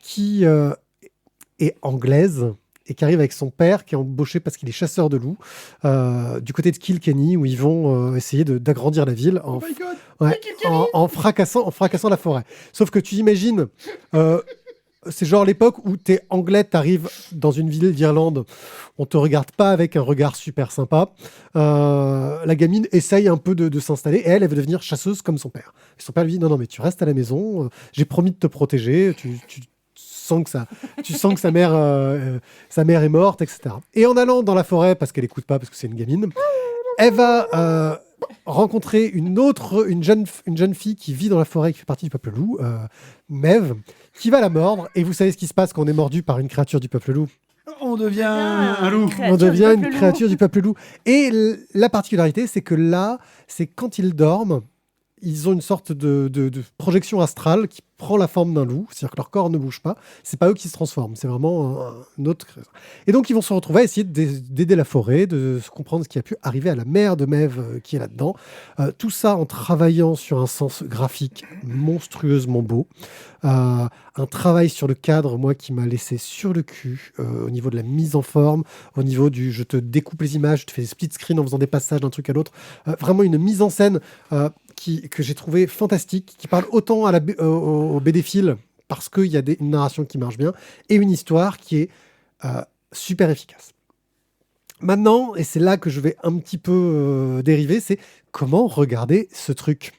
qui est anglaise et qui arrive avec son père, qui est embauché parce qu'il est chasseur de loups, du côté de Kilkenny, où ils vont essayer d'agrandir la ville en fracassant la forêt. Sauf que tu imagines... c'est genre l'époque où t'es anglais, t'arrives dans une ville d'Irlande, on te regarde pas avec un regard super sympa. La gamine essaye un peu de s'installer et elle veut devenir chasseuse comme son père. Et son père lui dit non mais tu restes à la maison, j'ai promis de te protéger, tu sens que sa mère est morte, etc. Et en allant dans la forêt, parce qu'elle écoute pas, parce que c'est une gamine, elle va rencontrer une jeune fille qui vit dans la forêt, qui fait partie du peuple loup, Maeve, qui va la mordre. Et vous savez ce qui se passe quand on est mordu par une créature du peuple loup? On devient un loup. On devient une créature du peuple loup. Et la particularité, c'est que là, c'est quand ils dorment, ils ont une sorte de projection astrale qui prend la forme d'un loup, c'est-à-dire que leur corps ne bouge pas, c'est pas eux qui se transforment, c'est vraiment un autre créature. Et donc ils vont se retrouver à essayer d'aider la forêt, de se comprendre ce qui a pu arriver à la mère de Maeve qui est là-dedans. Tout ça en travaillant sur un sens graphique monstrueusement beau. Un travail sur le cadre, moi, qui m'a laissé sur le cul, au niveau de la mise en forme, au niveau du je te découpe les images, je te fais des split screen en faisant des passages d'un truc à l'autre. Vraiment une mise en scène que j'ai trouvé fantastique, qui parle autant au BD-Fil, parce qu'il y a une narration qui marche bien, et une histoire qui est super efficace. Maintenant, et c'est là que je vais un petit peu dériver, c'est comment regarder ce truc.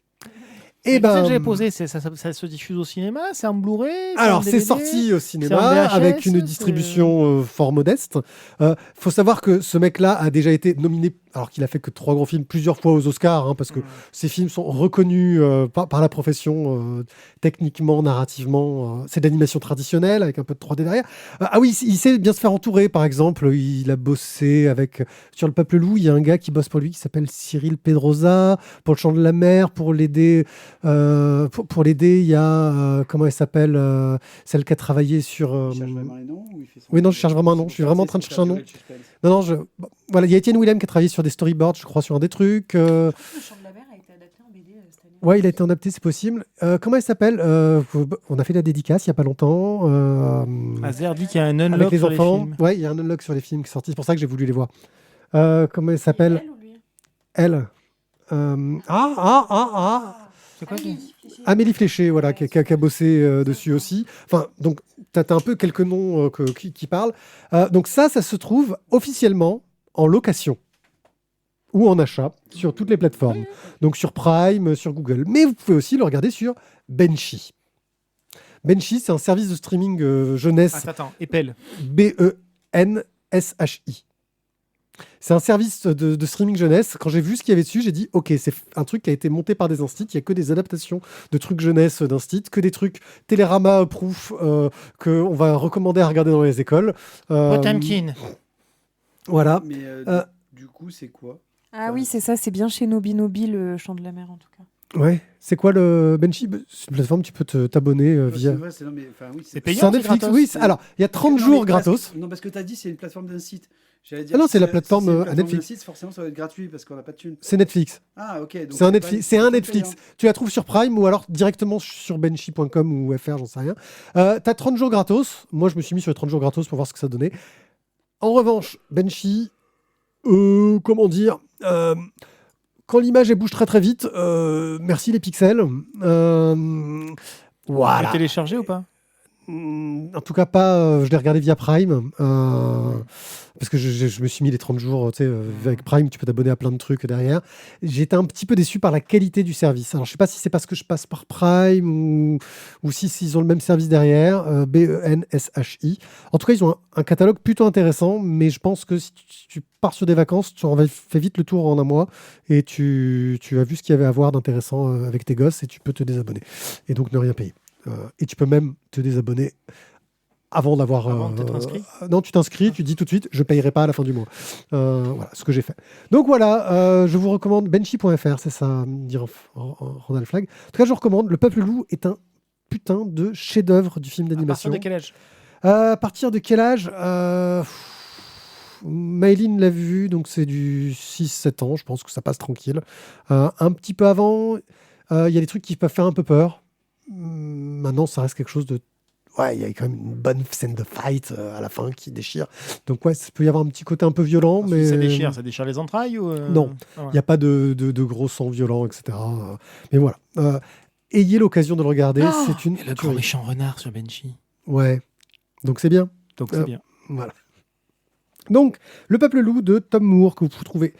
Et ben, j'avais posé, ça se diffuse au cinéma, c'est en Blu-ray. Alors c'est sorti au cinéma VHS, avec une distribution fort modeste. Faut savoir que ce mec-là a déjà été nominé, alors qu'il a fait que 3 gros films, plusieurs fois aux Oscars, parce que ces films sont reconnus par la profession, techniquement, narrativement. C'est de l'animation traditionnelle avec un peu de 3D derrière. Ah oui, il sait bien se faire entourer, par exemple. Il a bossé sur Le Peuple Loup. Il y a un gars qui bosse pour lui qui s'appelle Cyril Pedrosa pour Le Chant de la mer, pour l'aider. Pour l'aider, il y a comment elle s'appelle, celle qui a travaillé sur. Il cherche vraiment les noms ou il fait son... Oui, non, je cherche vraiment un nom. Je suis vraiment en train de chercher un nom. Non, voilà, il y a Étienne Willem qui a travaillé sur des storyboards, je crois, sur un des trucs. Le Chant de la mer a été adapté en BD cette année. Ouais, il a été adapté, c'est possible. Comment elle s'appelle on a fait la dédicace il y a pas longtemps. Azer dit qu'il y a un unlock avec les sur enfants. les films. Ouais, il y a un unlock sur les films qui est sorti. C'est pour ça que j'ai voulu les voir. Comment elle s'appelle? Elle ou lui? Elle. C'est quoi Amélie. Amélie Fléché, voilà, qui a bossé dessus aussi. Enfin, donc, t'as un peu quelques noms qui parlent. Donc ça se trouve officiellement en location ou en achat sur toutes les plateformes. Donc sur Prime, sur Google. Mais vous pouvez aussi le regarder sur Benchy. Benchy, c'est un service de streaming jeunesse. Attends, épelle. BENSHI. C'est un service de streaming jeunesse. Quand j'ai vu ce qu'il y avait dessus, j'ai dit ok, c'est un truc qui a été monté par des instits. Il n'y a que des adaptations de trucs jeunesse d'instits, que des trucs Télérama proof qu'on va recommander à regarder dans les écoles. Potemkin. Voilà. Mais du coup, c'est quoi? Ah oui, c'est ça, c'est bien chez Nobi le chant de la mer en tout cas. Ouais. C'est quoi le Benchy? C'est une plateforme, tu peux t'abonner via. C'est vrai, non, mais, oui, C'est C'est payant, un Netflix. gratos. Oui, alors il y a 30 Non, jours mais gratos. Non, parce que tu as dit c'est une plateforme d'un site. J'allais dire, Ah non, c'est la si plateforme c'est une à plateforme Netflix. d'un site, forcément, ça va être gratuit parce qu'on n'a pas de thunes. C'est Netflix. Ah, ok. donc C'est un pas Netflix. C'est un Netflix. payant. Tu la trouves sur Prime ou alors directement sur benchy.com ou FR, j'en sais rien. T'as 30 jours gratos. Moi, je me suis mis sur les 30 jours gratos pour voir ce que ça donnait. En revanche, Benchy, comment dire, quand l'image elle bouge très très vite, merci les pixels. Vous Voilà. l'avez téléchargé ou pas? En tout cas, pas. Je l'ai regardé via Prime. Parce que je me suis mis les 30 jours. Tu sais, avec Prime, tu peux t'abonner à plein de trucs derrière. J'ai été un petit peu déçu par la qualité du service. Alors, je sais pas si c'est parce que je passe par Prime ou si s'ils ont le même service derrière. BENSHI. En tout cas, ils ont un catalogue plutôt intéressant. Mais je pense que si tu pars sur des vacances, tu en fais vite le tour en un mois. Et tu as vu ce qu'il y avait à voir d'intéressant avec tes gosses. Et tu peux te désabonner. Et donc, ne rien payer. Et tu peux même te désabonner avant d'avoir. Avant de t'être inscrit. Non, tu t'inscris, tu dis tout de suite, je ne payerai pas à la fin du mois. Voilà ce que j'ai fait. Donc voilà, je vous recommande benchy.fr, c'est ça, dire Randall Flagg. En tout cas, je vous recommande. Le Peuple Loup est un putain de chef-d'œuvre du film À partir d'animation. de quel âge? À partir de quel âge Maëline l'a vu, donc c'est du 6-7 ans, je pense que ça passe tranquille. Un petit peu avant, il y a des trucs qui peuvent faire un peu peur. Maintenant, ça reste quelque chose de... Ouais, il y a quand même une bonne scène de fight à la fin qui déchire. Donc ouais, ça peut y avoir un petit côté un peu violent, mais... Ça déchire les entrailles ou Non. Ah, voilà. Il n'y a pas de gros sang violents, etc. Mais voilà. Ayez l'occasion de le regarder, c'est une... Et le grand méchant renard sur Benchy. Ouais. Donc c'est bien. Donc c'est bien. Voilà. Donc, Le Peuple Loup de Tom Moore, que vous pouvez trouver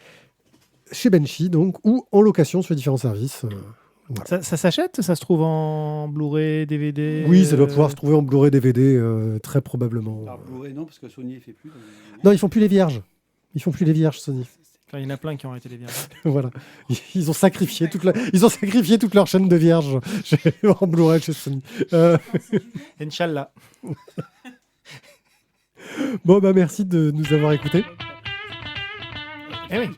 chez Benchy, donc, ou en location sur différents services. Voilà. Ça s'achète? Ça se trouve en Blu-ray, DVD? Oui, ça doit pouvoir se trouver en Blu-ray DVD, très probablement. Alors, Blu-ray, non, parce que Sony ne fait plus. Non, ils font plus les vierges. Ils font plus les vierges, Sony. Enfin, il y en a plein qui ont arrêté les vierges. Voilà. Ils ont sacrifié toute leur chaîne de vierges en Blu-ray chez Sony. Inch'Allah. Bon, bah merci de nous avoir écoutés. Eh oui.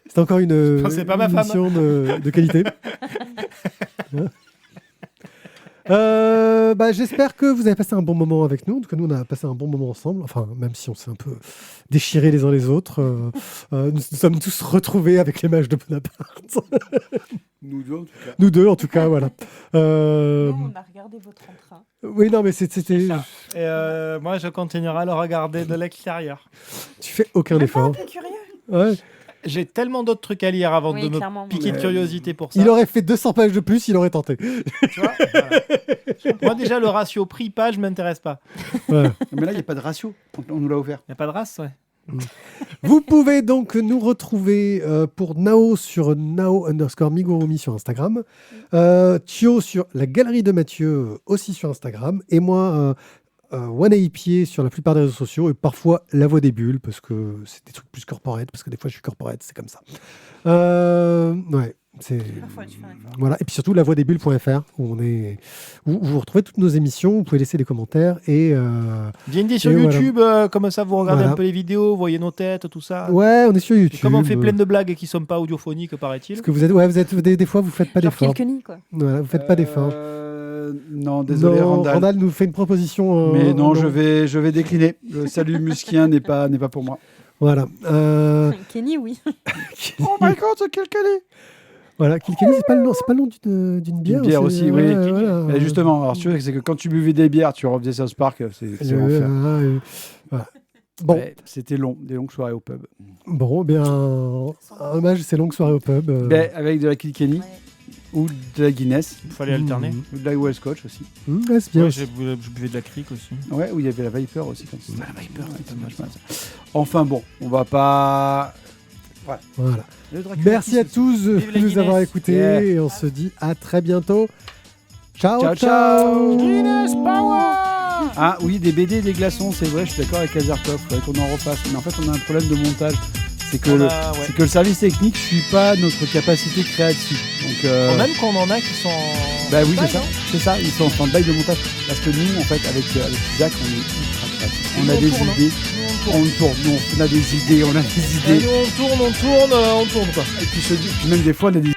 C'est encore une C'est pas ma femme. émission de qualité. J'espère que vous avez passé un bon moment avec nous. En tout cas, nous, on a passé un bon moment ensemble. Enfin, même si on s'est un peu déchirés les uns les autres, nous sommes tous retrouvés avec les mages de Bonaparte. Nous deux, en tout cas. Nous deux, en tout cas, voilà. Nous, on a regardé votre entrain. Oui, non, mais c'était... Et moi, je continuerai à le regarder de l'extérieur. Tu fais aucun effort. T'es curieux? Ouais. J'ai tellement d'autres trucs à lire avant Oui, de me clairement. piquer de curiosité pour ça. Il aurait fait 200 pages de plus, il aurait tenté. Tu vois, voilà. Moi, déjà, le ratio prix-page m'intéresse pas. Ouais. Mais là, il n'y a pas de ratio. On nous l'a offert. Il n'y a pas de race, ouais. Vous pouvez donc nous retrouver pour Nao sur Nao_Migurumi sur Instagram, Thio sur la galerie de Mathieu aussi sur Instagram, et moi OneAPie sur la plupart des réseaux sociaux, et parfois La Voix des Bulles, parce que c'est des trucs plus corporate, parce que des fois je suis corporate, c'est comme ça. Ouais. Parfois, tu fais un effort. Voilà. Et puis surtout lavoidesbulles.fr où vous retrouvez toutes nos émissions, vous pouvez laisser des commentaires et D&D sur et YouTube, comme ça vous regardez Voilà. un peu les vidéos, vous voyez nos têtes, tout ça. ouais, on est sur Et YouTube. comme on fait plein de blagues qui sont pas audiophoniques, paraît-il. Parce que vous êtes des fois vous faites pas Genre d'efforts. Kilkenny, quoi. Voilà, vous faites pas d'efforts. Non, désolé, Non, Randall. nous fait une proposition. Mais non, je vais décliner. Le salut muskien n'est pas pour moi. Voilà. Kenny, oui. Oh my god, c'est Kilkenny. Voilà, Kilkenny, c'est pas le nom d'une bière. bière c'est- aussi, oui. voilà. Et justement, alors tu vois, c'est que quand tu buvais des bières, tu refaisais South Park, c'est enfer. Voilà. Bon, Ouais, c'était long, des longues soirées au pub. bon, bien, un hommage, c'est longue soirée au pub. Ben, avec de la Kilkenny. ou de la Guinness, Il fallait alterner. ou de la Wild Scotch aussi. Ouais, c'est bien. Ouais, aussi. je buvais de la crique aussi. Ouais, où il y avait la Viper aussi. Quand c'était la Viper, ouais, c'est vachement ça. Enfin bon, on va pas. Voilà. Le Dracula Merci qui à se- tous de Vive la nous avoir Guinness. écoutés Yeah. et on se dit à très bientôt. Ciao, Ciao, ciao. ciao. Guinness Power. Ah oui, des BD et des glaçons, c'est vrai, je suis d'accord avec Azertov, il faudrait qu'on en refasse. Mais en fait, on a un problème de montage. C'est que, c'est que le service technique ne suit pas notre capacité créative. Donc, Même quand on en a qui sont. bah oui, c'est stand-by, ça. hein. C'est ça, ils sont en stand-by de montage. Parce que nous, en fait, avec Isaac, on est ultra créatifs. On Nous, a on des tourne, hein. idées. Nous, on tourne. On tourne, nous, on a des idées, on a des idées. Nous, on tourne quoi. Et puis, puis même des fois, on a des. Ouais.